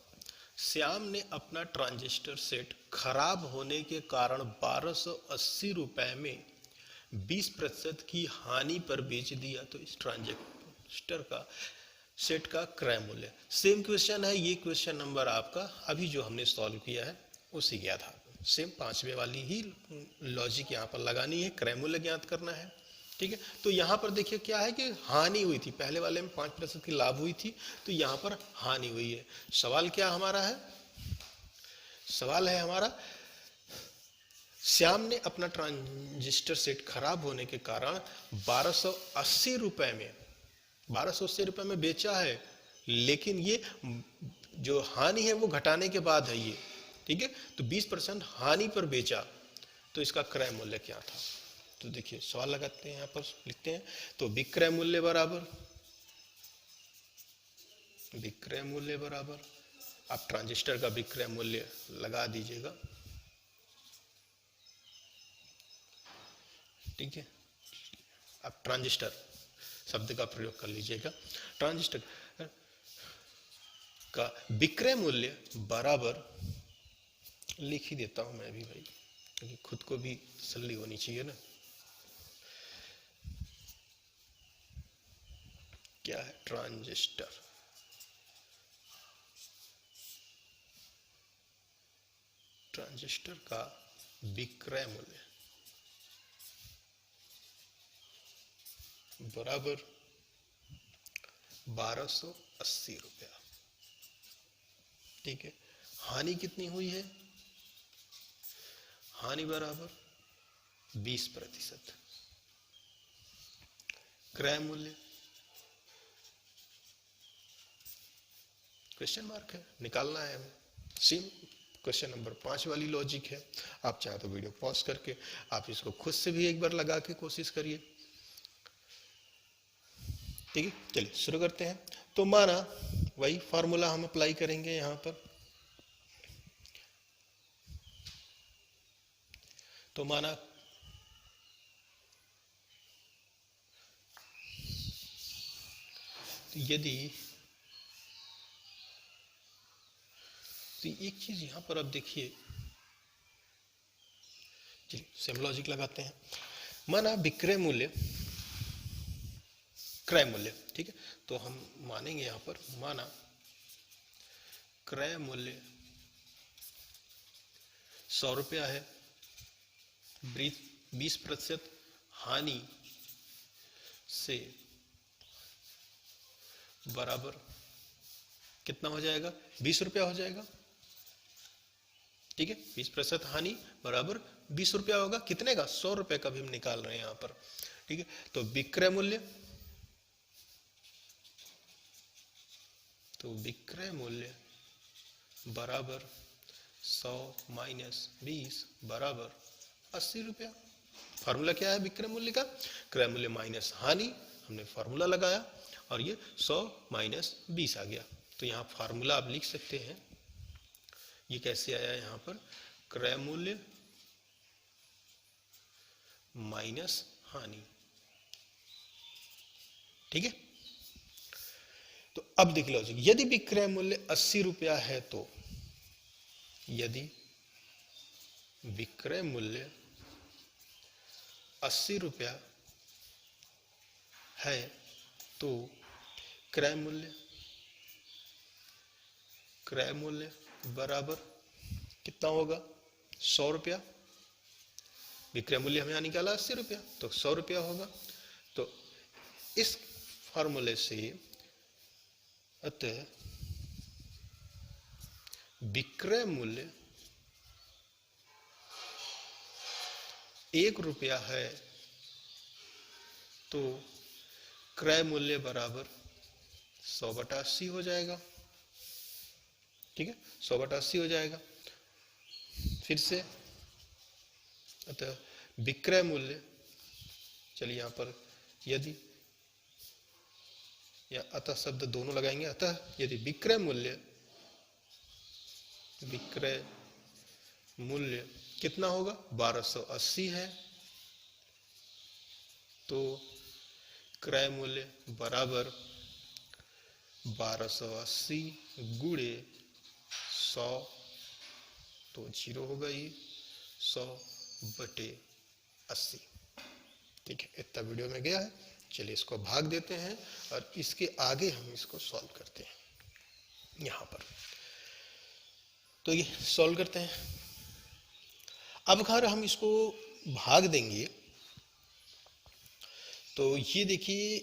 श्याम ने अपना ट्रांजिस्टर सेट खराब होने के कारण 1280 रुपए में 20% की हानि पर बेच दिया। तो इस ट्रांजिस्टर का सेट का क्रय मूल्य, सेम क्वेश्चन है, ये क्वेश्चन नंबर आपका अभी जो हमने सॉल्व किया है उसी के आधार पर सेम 5वें वाली ही लॉजिक यहाँ पर लगानी है, क्रय मूल्य ज्ञात करना है। ठीक है, तो यहाँ पर देखिए क्या है कि हानि हुई थी, पहले वाले में 5% की लाभ हुई थी, तो यहाँ पर हानि हुई है। सवाल क्या हमारा है, सवाल है हमारा, श्याम ने अपना ट्रांजिस्टर सेट खराब होने के कारण 1280 रुपए में बेचा है, लेकिन ये जो हानि है वो घटाने के बाद है ये, ठीक है। तो 20% हानि पर बेचा, तो इसका क्रय मूल्य क्या था? तो देखिए सवाल लगाते हैं, यहाँ पर लिखते हैं। तो विक्रय मूल्य बराबर आप ट्रांजिस्टर का विक्रय मूल्य लगा दीजिएगा, ठीक है। आप ट्रांजिस्टर शब्द का प्रयोग कर लीजिएगा। ट्रांजिस्टर का विक्रय मूल्य बराबर, लिख ही देता हूं मैं भी भाई, क्योंकि खुद को भी तसल्ली होनी चाहिए ना। क्या है? ट्रांजिस्टर का विक्रय मूल्य बराबर 1280 रुपया, ठीक है। हानि कितनी हुई है? हानि बराबर 20%। क्रय मूल्य क्वेश्चन मार्क है, निकालना है हमें। सेम क्वेश्चन नंबर 5 वाली लॉजिक है। आप चाहे तो वीडियो पॉज करके आप इसको खुद से भी एक बार लगा के कोशिश करिए, ठीक है। चलिए शुरू करते हैं। तो माना वही फॉर्मूला हम अप्लाई करेंगे यहां पर। तो माना तो यदि, तो एक चीज यहां पर अब देखिए, चलिए सेम लॉजिक लगाते हैं। माना विक्रय मूल्य, क्रय मूल्य, ठीक है। तो हम मानेंगे यहां पर, माना क्रय मूल्य 100 रुपया है, 20% हानि से बराबर कितना हो जाएगा? 20 रुपया हो जाएगा, ठीक है। 20% हानि बराबर 20 रुपया होगा। कितने का? 100 रुपए का भी हम निकाल रहे हैं यहां पर, ठीक है। तो विक्रय मूल्य, तो विक्रय मूल्य बराबर 100 माइनस 20 बराबर 80 रुपया। फार्मूला क्या है विक्रय मूल्य का? क्रय मूल्य माइनस हानि, हमने फार्मूला लगाया और ये 100 माइनस 20 आ गया। तो यहाँ फार्मूला आप लिख सकते हैं, ये कैसे आया यहाँ पर? क्रय मूल्य माइनस हानि, ठीक है। तो अब देख लो, यदि विक्रय मूल्य 80 रुपया है, तो यदि विक्रय मूल्य 80 रुपया है तो क्रय मूल्य बराबर कितना होगा? 100 रुपया। विक्रय मूल्य हमें यहाँ निकाला 80 रुपया, तो 100 रुपया होगा। तो इस फॉर्मूले से अतः विक्रय मूल्य 1 रुपया है तो क्रय मूल्य बराबर 100/80 हो जाएगा, ठीक है। 100/80 हो जाएगा। फिर से अतः विक्रय मूल्य, चलिए यहां पर यदि, या अतः शब्द दोनों लगाएंगे। अतः यदि विक्रय मूल्य कितना होगा? 1280 है, तो क्रय मूल्य बराबर 1280 गुणे 100, तो 0 होगा ये, 100/80, ठीक है। इतना वीडियो में गया है। चलिए इसको भाग देते हैं और इसके आगे हम इसको सॉल्व करते हैं यहां पर। तो ये सॉल्व करते हैं। अब अगर हम इसको भाग देंगे तो ये देखिए,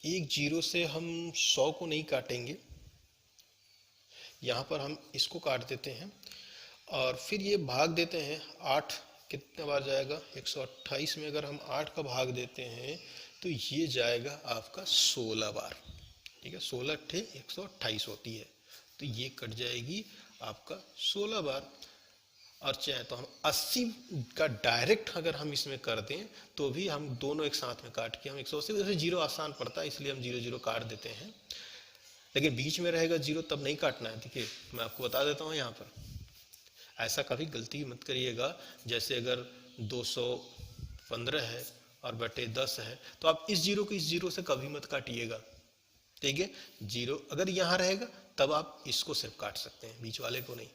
एक 0 से हम 100 को नहीं काटेंगे, यहां पर हम इसको काट देते हैं और फिर ये भाग देते हैं 8 कितने बार जाएगा, 128 में अगर हम 8 का भाग देते हैं तो ये जाएगा आपका 16 बार। ठीक है, 16 अट्ठे 128 होती है, तो ये कट जाएगी आपका 16 बार। और चाहे तो हम 80 का डायरेक्ट अगर हम इसमें कर दें तो भी हम दोनों एक साथ में काट के हम 180, वैसे जीरो आसान पड़ता है इसलिए हम जीरो जीरो काट देते हैं, लेकिन बीच में रहेगा जीरो तब नहीं काटना है। देखिए मैं आपको बता देता हूँ यहाँ पर, ऐसा कभी गलती मत करिएगा। जैसे अगर 215 है और बटे 10 है तो आप इस जीरो को इस जीरो से कभी मत काटिएगा। ठीक है, जीरो अगर यहाँ रहेगा तब आप इसको सिर्फ काट सकते हैं, बीच वाले को नहीं।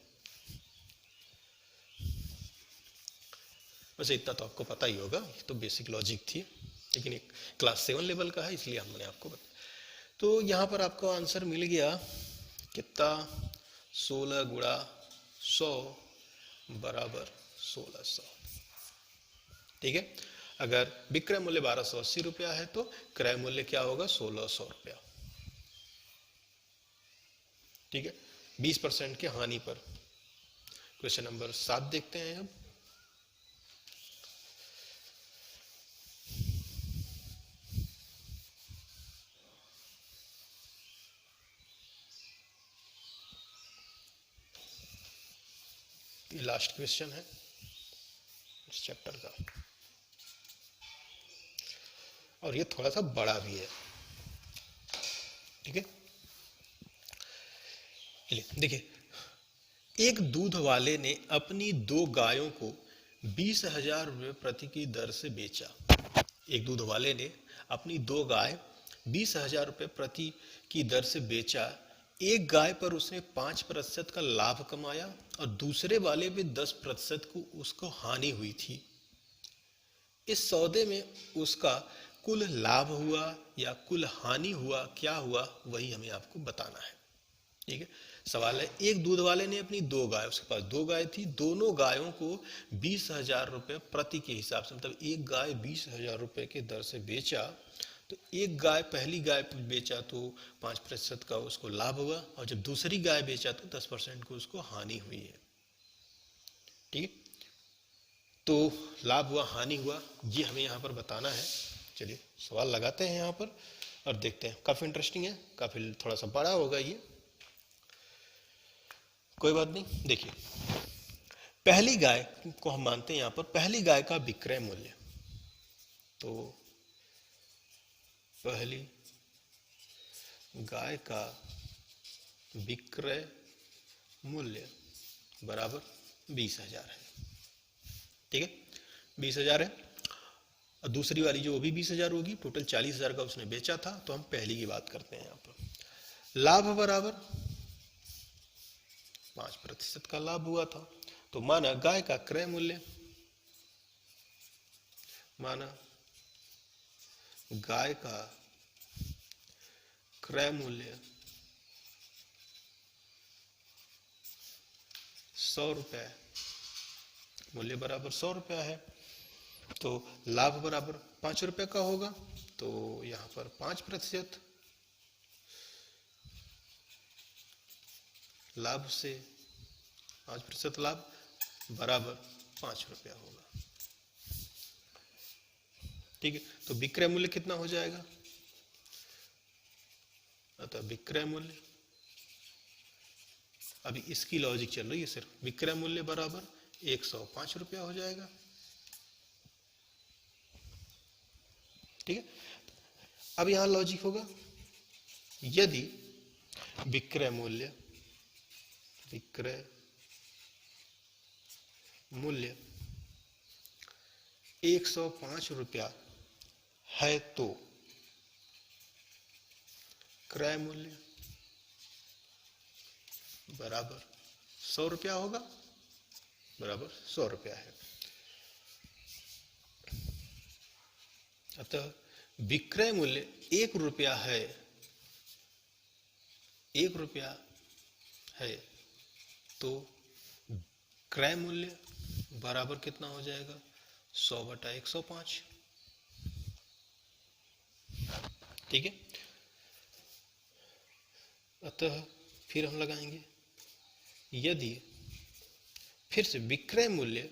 वैसे इतना तो आपको पता ही होगा, ये तो बेसिक लॉजिक थी, लेकिन एक क्लास 7 लेवल का है इसलिए हमने आपको बताया। तो यहाँ पर आपको आंसर मिल गया कितना, 16 गुणा 100 बराबर 1600। ठीक है, अगर विक्रय मूल्य 1280 रुपया है तो क्रय मूल्य क्या होगा, 1600 रुपया। ठीक है, 20% के हानि पर। क्वेश्चन नंबर 7 देखते हैं अब। ये लास्ट क्वेश्चन है इस चैप्टर का, और ये थोड़ा सा बड़ा भी है। ठीक है, देखिए, एक दूध वाले ने अपनी 2 गायों को 20,000 रुपये प्रति की दर से बेचा। एक दूध वाले ने अपनी 2 गाय 20,000 रुपये प्रति की दर से बेचा। एक गाय पर उसने 5% का लाभ कमाया और दूसरे वाले पे 10% को उसको हानि हुई थी। इस सौदे में उसका कुल लाभ हुआ या कुल हानि हुआ, क्या हुआ, वही हमें आपको बताना है। ठीक है, सवाल है, एक दूध वाले ने अपनी 2 गाय, उसके पास 2 गाय थी, दोनों गायों को 20,000 रुपये प्रति के हिसाब से, मतलब एक गाय 20,000 रुपये के दर से बेचा। तो एक गाय, पहली गाय बेचा तो 5% का उसको लाभ हुआ, और जब दूसरी गाय बेचा तो 10% को उसको हानि हुई है। ठीक है, तो लाभ हुआ हानि हुआ, ये हमें यहाँ पर बताना है। चलिए सवाल लगाते हैं यहाँ पर और देखते हैं, काफ़ी इंटरेस्टिंग है, काफ़ी थोड़ा सा बड़ा होगा ये, कोई बात नहीं। देखिए, पहली गाय को हम मानते हैं यहाँ पर पहली गाय का विक्रय मूल्य, तो पहली गाय का विक्रय मूल्य बराबर 20,000 है। ठीक है, 20,000 है, और दूसरी वाली जो वो भी 20,000 होगी, टोटल 40,000 का उसने बेचा था। तो हम पहली की बात करते हैं यहाँ पर। लाभ बराबर 5% का लाभ हुआ था, तो माना गाय का क्रय मूल्य, माना गाय का क्रय मूल्य 100 रुपये, मूल्य बराबर 100 रुपया है, तो लाभ बराबर 5 रुपये का होगा। तो यहाँ पर 5% लाभ से 5% लाभ बराबर 5 रुपया होगा। ठीक है, तो विक्रय मूल्य कितना हो जाएगा, अतः विक्रय मूल्य, अभी इसकी लॉजिक चल रही है सिर्फ, विक्रय मूल्य बराबर 105 रुपया हो जाएगा। ठीक है, अब यहां लॉजिक होगा, यदि विक्रय मूल्य 105 रुपया है तो क्रय मूल्य बराबर 100 रुपया होगा, बराबर 100 रुपया है। अतः विक्रय मूल्य 1 रुपया है, 1 रुपया है, तो क्रय मूल्य बराबर कितना हो जाएगा, 100/105। ठीक है, अतः फिर हम लगाएंगे, यदि फिर से विक्रय मूल्य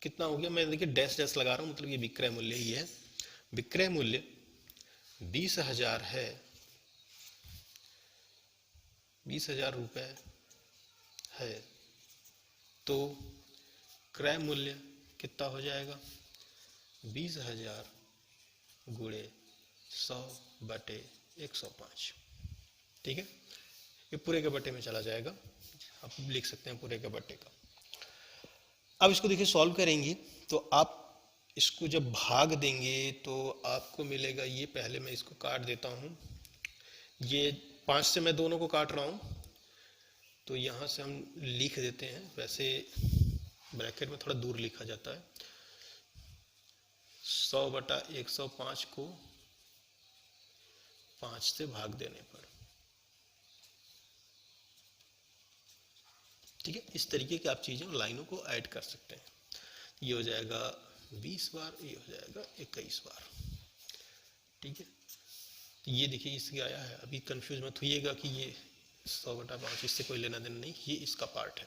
कितना हो गया, मैं देखिए डैश डैश लगा रहा हूं, मतलब ये विक्रय मूल्य ही है। विक्रय मूल्य 20,000 है, 20,000 रुपए है, तो क्रय मूल्य कितना हो जाएगा, 20,000 गुणे 100/105। ठीक है, ये पूरे के बट्टे में चला जाएगा, आप लिख सकते हैं पूरे के बट्टे का। अब इसको देखिए सॉल्व करेंगे तो आप इसको जब भाग देंगे तो आपको मिलेगा ये, पहले मैं इसको काट देता हूँ, ये 5 से मैं दोनों को काट रहा हूँ, तो यहाँ से हम लिख देते हैं, वैसे ब्रैकेट में थोड़ा दूर लिखा जाता है। 100/105 को 5 से भाग देने पर, ठीक है, इस तरीके की आप चीजें लाइनों को ऐड कर सकते हैं। ये हो जाएगा 20 बार, ये हो जाएगा 21 बार। ठीक है, तो ये देखिए इसके आया है, अभी कंफ्यूज मत होइएगा कि ये 100/5 इससे कोई लेना देना नहीं, ये इसका पार्ट है।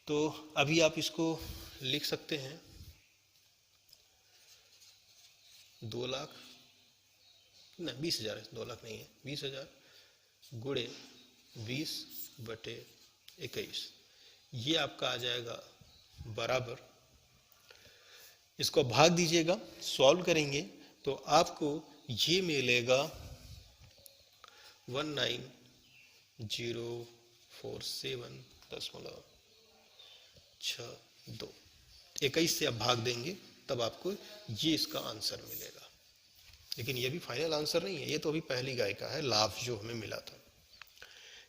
तो अभी आप इसको लिख सकते हैं 2 लाख नहीं, 20,000 है, 2 लाख नहीं है, 20,000 गुणे 20/21, ये आपका आ जाएगा बराबर, इसको भाग दीजिएगा, सॉल्व करेंगे तो आपको ये मिलेगा 19,047.62। 21 से आप भाग देंगे तब आपको ये इसका आंसर मिलेगा। लेकिन ये भी फाइनल आंसर नहीं है, ये तो अभी पहली गाय का है लाभ जो हमें मिला था।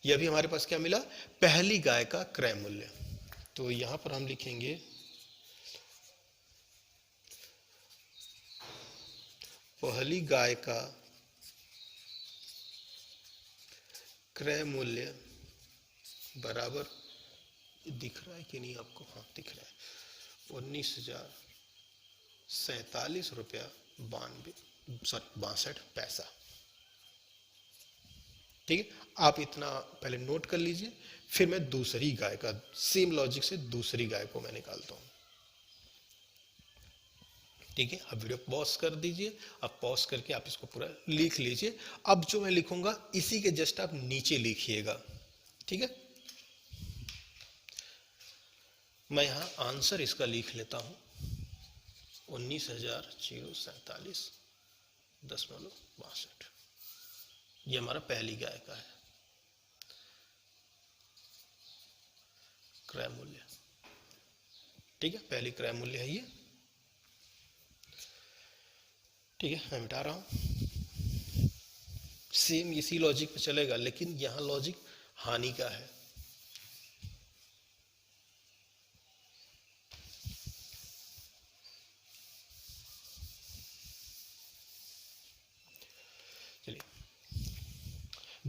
ये अभी हमारे पास क्या मिला, पहली गाय का क्रय मूल्य। तो यहां पर हम लिखेंगे पहली गाय का क्रय मूल्य बराबर, दिख रहा है कि नहीं आपको, हाँ दिख रहा है, 19,047.62 पैसा। ठीक है, आप इतना पहले नोट कर लीजिए, फिर मैं दूसरी गाय का सेम लॉजिक से दूसरी गाय को मैं निकालता हूं। ठीक है, अब वीडियो पॉज कर दीजिए, अब पॉज करके आप इसको पूरा लिख लीजिए। अब जो मैं लिखूंगा इसी के जस्ट आप नीचे लिखिएगा। ठीक है, मैं यहां आंसर इसका लिख लेता हूं 19,047.62। ये हमारा पहली गाय का है क्रय मूल्य। ठीक है, पहली क्रय मूल्य है ये। ठीक है, मैं मिटा रहा हूं, सेम इसी लॉजिक पे चलेगा, लेकिन यहां लॉजिक हानि का है। चलिए,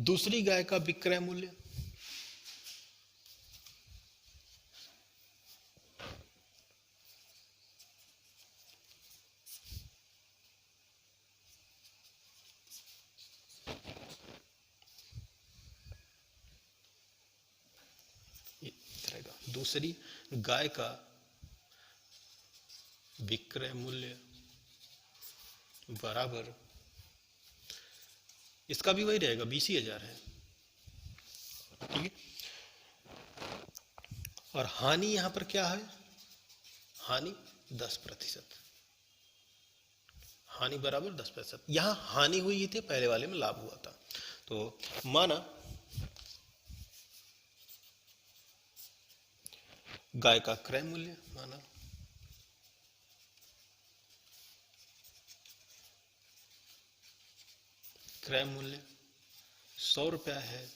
दूसरी गाय का विक्रय मूल्य, दूसरी गाय का विक्रय मूल्य बराबर, इसका भी वही रहेगा, 20,000 है। ठीक है, और हानि यहां पर क्या है, हानि 10%, हानि बराबर 10%। यहां हानि हुई थी, पहले वाले में लाभ हुआ था। तो माना गाय का क्रय मूल्य, माना क्रय मूल्य 100 रुपया है,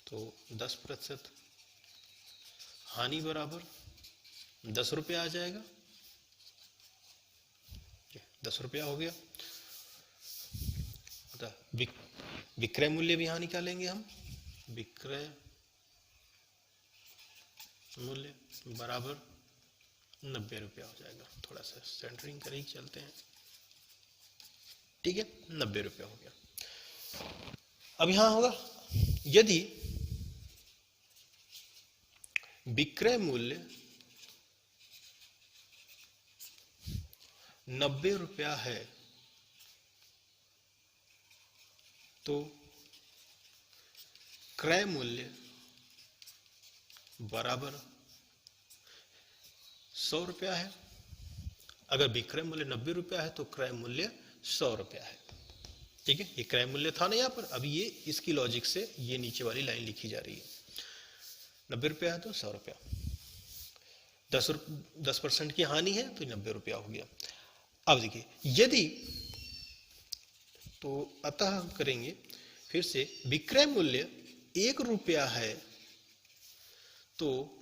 तो 10%, हानि बराबर 10 रुपया आ जाएगा, 10 रुपया हो गया। विक्रय मूल्य भी यहां निकालेंगे हम, विक्रय मूल्य बराबर 90 रुपया हो जाएगा। थोड़ा सा सेंटरिंग कर ही चलते हैं। ठीक है, 90 रुपया हो गया। अब यहां होगा, यदि विक्रय मूल्य 90 रुपया है तो क्रय मूल्य बराबर 100 रुपया है। अगर विक्रय मूल्य 90 रुपया है तो क्रय मूल्य 100 रुपया है। ठीक है, ये क्रय मूल्य था ना यहाँ पर। अभी ये इसकी लॉजिक से ये नीचे वाली लाइन लिखी जा रही है। 90 रुपया है तो 100 रुपया, 10% की हानि है तो 90 रुपया हो गया। अब देखिए, यदि तो अतः हम करेंगे फिर से, विक्रय मूल्य 1 रुपया है तो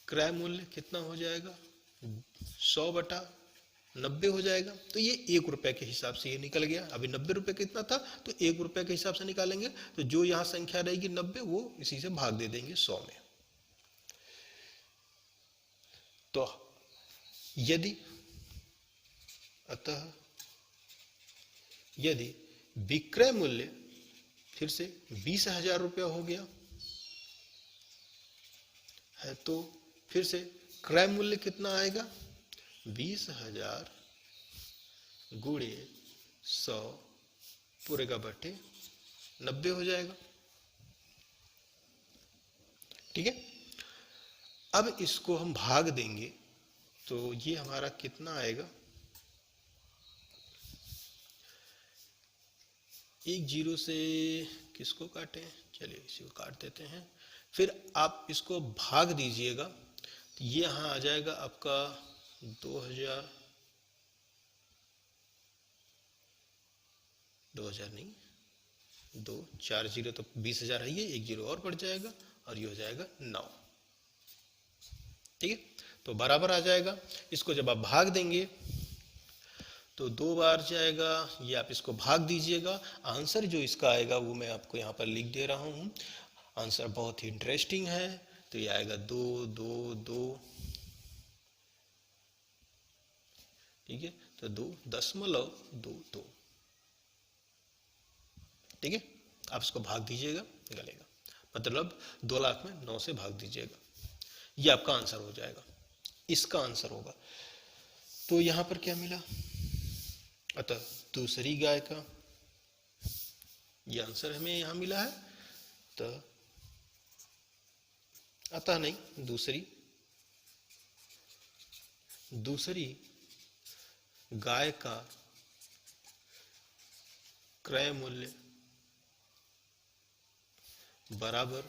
क्रय मूल्य कितना हो जाएगा, 100/90 हो जाएगा। तो ये 1 रुपए के हिसाब से ये निकल गया। अभी 90 रुपए कितना था तो 1 रुपए के हिसाब से निकालेंगे, तो जो यहां संख्या रहेगी 90 वो इसी से भाग दे देंगे 100 में। तो यदि विक्रय मूल्य फिर से 20,000 रुपया हो गया है तो फिर से क्रय मूल्य कितना आएगा, 20,000 गुणे 100 पूरे का बटे 90 हो जाएगा। ठीक है, अब इसको हम भाग देंगे तो ये हमारा कितना आएगा, 1 0 से किसको काटें, चलिए इसी को काट देते हैं। फिर आप इसको भाग दीजिएगा तो ये यहां आ जाएगा आपका 2000 नहीं, 2 4 0 तो 20,000 है, ये 1 0 और बढ़ जाएगा और ये हो जाएगा 9। ठीक है, तो बराबर आ जाएगा। इसको जब आप भाग देंगे तो 2 बार जाएगा, ये आप इसको भाग दीजिएगा। आंसर जो इसका आएगा वो मैं आपको यहाँ पर लिख दे रहा हूँ। आंसर बहुत ही इंटरेस्टिंग है, तो ये आएगा 2 2 2। ठीक है, तो 2.22। ठीक है, आप इसको भाग दीजिएगा, निकलेगा, मतलब 2 लाख में 9 से भाग दीजिएगा, ये आपका आंसर हो जाएगा। इसका आंसर होगा। तो यहां पर क्या मिला, अतः दूसरी गाय का ये आंसर हमें यहां मिला है। तो अतः नहीं, दूसरी गाय का क्रय मूल्य बराबर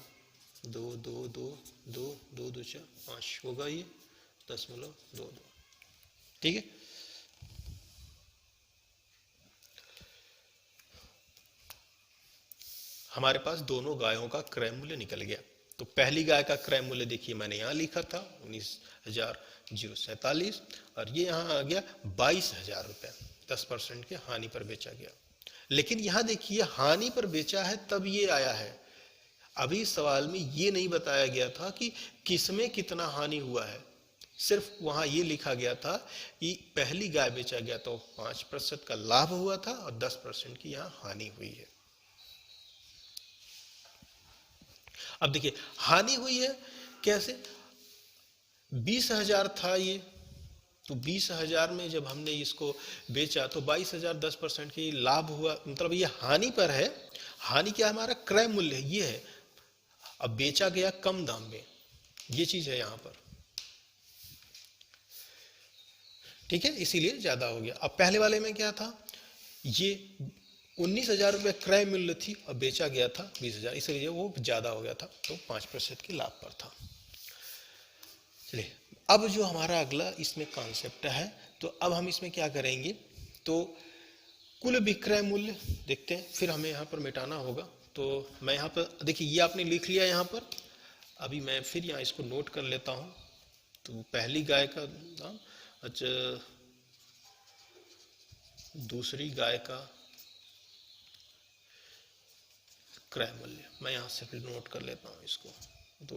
2 2 2 2 2 2 4 5 होगा, ये 10.22। ठीक है, हमारे पास दोनों गायों का क्रय मूल्य निकल गया। तो पहली गाय का क्रय मूल्य देखिए मैंने यहां लिखा था 19,047 और ये यहां आ गया 22,000 रुपया, 10% के हानि पर बेचा गया। लेकिन यहां देखिए हानि पर बेचा है तब ये आया है, अभी सवाल में ये नहीं बताया गया था कि किसमें कितना हानि हुआ है। सिर्फ वहां ये लिखा गया था कि पहली गाय बेचा गया तो 5% का लाभ हुआ था और 10% की यहां हानि हुई है। अब देखिए हानि हुई है कैसे, 20,000 था ये, तो 20,000 में जब हमने इसको बेचा तो 22,000 10% की लाभ हुआ, मतलब ये हानि पर है। हानि क्या, हमारा क्रय मूल्य ये है, अब बेचा गया कम दाम में, ये चीज है यहां पर। ठीक है, इसीलिए ज्यादा हो गया। अब पहले वाले में क्या था, ये 19,000 रुपये क्रय मूल्य थी और बेचा गया था 20,000, इसलिए वो ज्यादा हो गया था, तो 5% के लाभ पर था। चलिए अब जो हमारा अगला इसमें कॉन्सेप्ट है, तो अब हम इसमें क्या करेंगे, तो कुल विक्रय मूल्य देखते हैं, फिर हमें यहाँ पर मिटाना होगा। तो मैं यहाँ पर देखिए ये आपने लिख लिया यहाँ पर, अभी मैं फिर यहाँ इसको नोट कर लेता हूँ। तो पहली गाय का दाम, अच्छा दूसरी गाय का क्रय मूल्य, मैं यहां से फिर नोट कर लेता हूं इसको। तो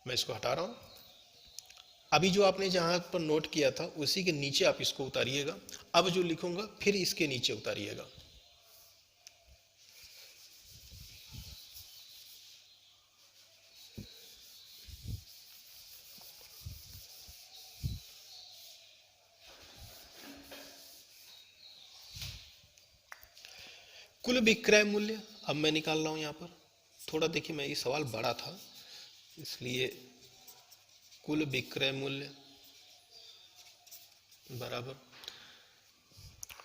मैं इसको हटा रहा हूं। अभी जो आपने जहां पर नोट किया था उसी के नीचे आप इसको उतारिएगा। अब जो लिखूंगा फिर इसके नीचे उतारिएगा। कुल विक्रय मूल्य अब मैं निकाल रहा हूं यहां पर। थोड़ा देखिए, मैं ये सवाल बड़ा था इसलिए कुल विक्रय मूल्य बराबर,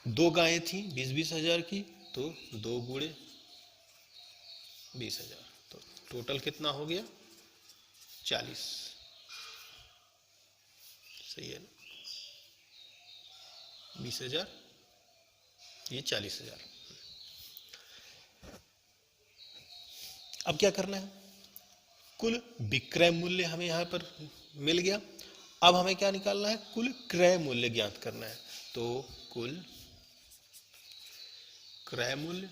दो गायें थी 20-20 हजार की, तो 2 गुणे 20,000, तो टोटल कितना हो गया 40। सही है ना, 20,000 ये 40,000। अब क्या करना है, कुल विक्रय मूल्य हमें यहां पर मिल गया। अब हमें क्या निकालना है, कुल क्रय मूल्य ज्ञात करना है। तो कुल क्रय मूल्य,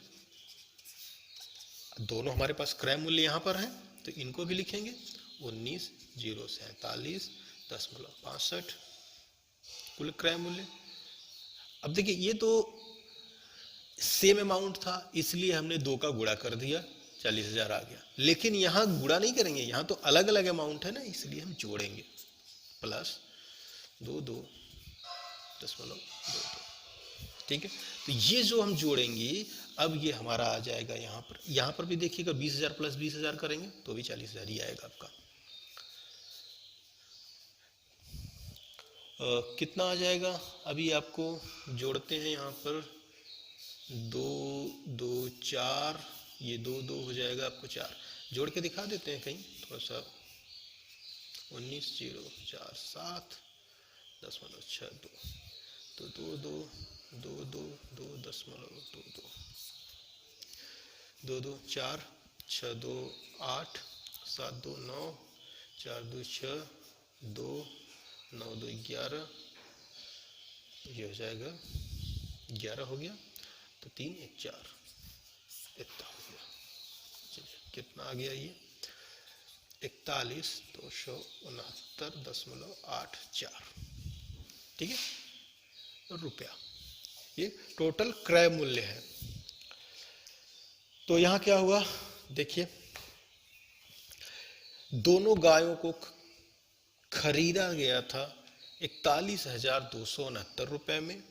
दोनों हमारे पास क्रय मूल्य यहां पर है तो इनको भी लिखेंगे 19,047.65 कुल क्रय मूल्य। अब देखिए, ये तो सेम अमाउंट था इसलिए हमने 2 का गुणा कर दिया, 40,000 आ गया। लेकिन यहां गुणा नहीं करेंगे, यहां तो अलग अलग अमाउंट है ना, इसलिए हम जोड़ेंगे, प्लस 22.22। ठीक है, तो ये जो हम जोड़ेंगे अब ये हमारा आ जाएगा यहां पर भी देखिएगा 20,000 प्लस 20,000 करेंगे तो भी 40,000 ही आएगा आपका। कितना आ जाएगा, अभी आपको जोड़ते हैं यहाँ पर, 2 2 4, ये 2 2 हो जाएगा आपको 4, जोड़ के दिखा देते हैं कहीं थोड़ा सा, 19,047.62, तो 2 2 2 2 2.22, 2 2 4, 6 2 8, 7 2 9, 4 2 6, 2 9 2 11, ये हो जाएगा 11 हो गया, तो 3 1 4 इतना हो गया। चलिए कितना आ गया ये 41,269.84, ठीक है, रुपया। ये टोटल क्रय मूल्य है। तो यहां क्या हुआ देखिए, दोनों गायों को खरीदा गया था 41,269 रुपए में,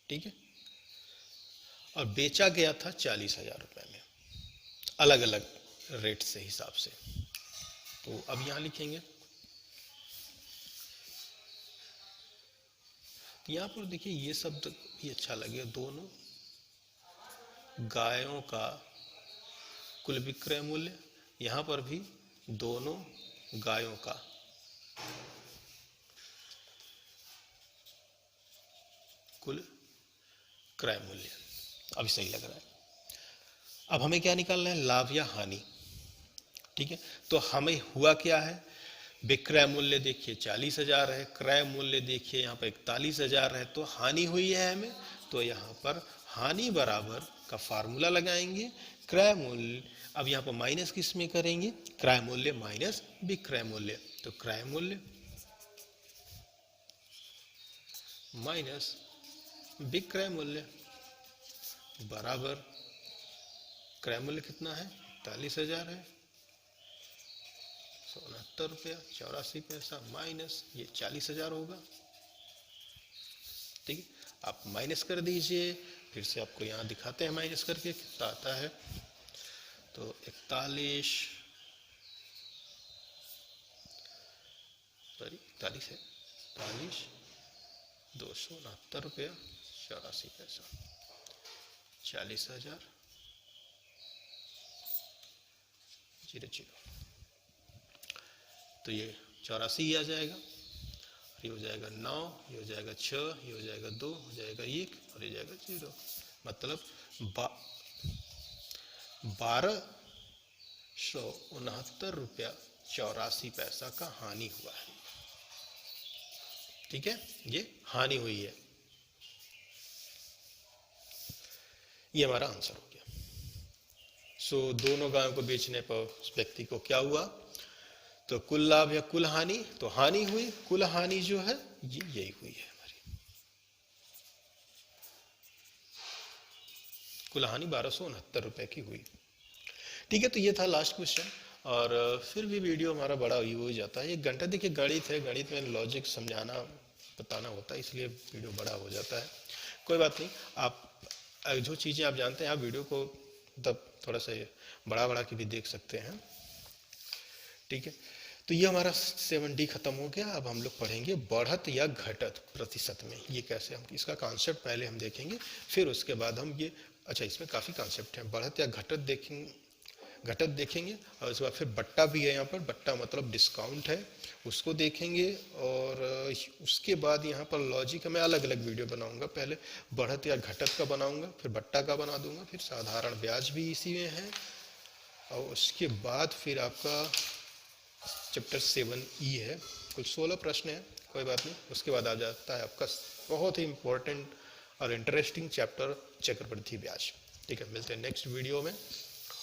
ठीक है, और बेचा गया था 40,000 रुपए में, अलग अलग रेट से हिसाब से। तो अब यहां लिखेंगे, यहां पर देखिए ये शब्द भी अच्छा लगे, दोनों गायों का कुल विक्रय मूल्य, यहां पर भी दोनों गायों का कुल क्रय मूल्य। अभी सही लग रहा है। अब हमें क्या निकालना है, लाभ या हानि, ठीक है। तो हमें हुआ क्या है, विक्रय मूल्य देखिए 40,000 है, क्रय मूल्य देखिए यहाँ पर 41,000 है, तो हानि हुई है हमें। तो यहाँ पर हानि बराबर का फार्मूला लगाएंगे, क्रय मूल्य, अब यहाँ पर माइनस किस में करेंगे, क्रय मूल्य माइनस विक्रय मूल्य, तो क्रय मूल्य माइनस विक्रय मूल्य बराबर, क्रय मूल्य कितना है 41,000 है, 69 रुपया 84 पैसा, माइनस ये 40,000 होगा, ठीक है। आप माइनस कर दीजिए, फिर से आपको यहाँ दिखाते हैं माइनस करके कितना आता है। तो 41 है 41,269 रुपया 84 पैसा, 40,000 0 तो ये 84 ही आ जाएगा, ये हो जाएगा 9, ये हो जाएगा 6, ये हो जाएगा 2, हो जाएगा 1 और ये जाएगा 0, मतलब 1269 रुपया 84 पैसा का हानि हुआ है, ठीक है, ये हानि हुई है। ये हमारा आंसर हो गया। सो दोनों गायों को बेचने पर उस व्यक्ति को क्या हुआ, तो कुल लाभ या कुल हानि, तो हानि हुई, कुल हानि जो है ये यही हुई है हमारी, कुल हानि 1269 रुपए की हुई, ठीक है। तो ये था लास्ट क्वेश्चन, और फिर भी वीडियो हमारा बड़ा ही हो जाता है, 1 घंटा। देखिए गणित है, गणित में लॉजिक समझाना बताना होता है, इसलिए वीडियो बड़ा हो जाता है। कोई बात नहीं, आप जो चीज़ें आप जानते हैं आप वीडियो को मतलब थोड़ा सा बड़ा बड़ा के भी देख सकते हैं। ठीक है, तो ये हमारा 7D खत्म हो गया। अब हम लोग पढ़ेंगे बढ़त या घटत प्रतिशत में, ये कैसे हम इसका कॉन्सेप्ट पहले हम देखेंगे, फिर उसके बाद हम ये अच्छा इसमें काफ़ी कॉन्सेप्ट हैं, बढ़त या घटत देखेंगे और उसके बाद फिर बट्टा भी है यहाँ पर, बट्टा मतलब डिस्काउंट है, उसको देखेंगे। और उसके बाद यहाँ पर लॉजिक मैं अलग अलग वीडियो बनाऊंगा, पहले बढ़त या घटत का बनाऊंगा, फिर बट्टा का बना दूंगा, फिर साधारण ब्याज भी इसी में है, और उसके बाद फिर आपका चैप्टर 7E है, कुल 16 प्रश्न है, कोई बात नहीं। उसके बाद आ जाता है आपका बहुत ही इंपॉर्टेंट और इंटरेस्टिंग चैप्टर चक्रवृद्धि ब्याज। ठीक है, मिलते हैं नेक्स्ट वीडियो में।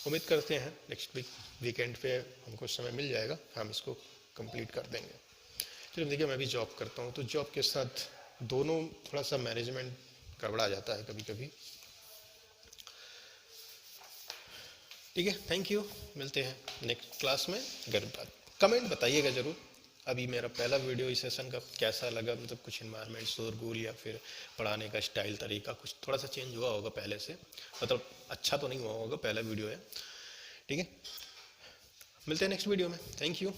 उम्मीद करते हैं नेक्स्ट वीकेंड पे हमको समय मिल जाएगा, हम इसको कंप्लीट कर देंगे। चलिए देखिए, मैं भी जॉब करता हूँ तो जॉब के साथ दोनों थोड़ा सा मैनेजमेंट गड़बड़ा जाता है कभी कभी। ठीक है, थैंक यू, मिलते हैं नेक्स्ट क्लास में। अगर कमेंट बताइएगा ज़रूर, अभी मेरा पहला वीडियो इस सेशन का कैसा लगा, मतलब कुछ इन्वायरमेंट शोरगुल या फिर पढ़ाने का स्टाइल तरीका कुछ थोड़ा सा चेंज हुआ होगा पहले से, मतलब अच्छा तो नहीं हुआ होगा, पहला वीडियो है। ठीक है, मिलते हैं नेक्स्ट वीडियो में, थैंक यू।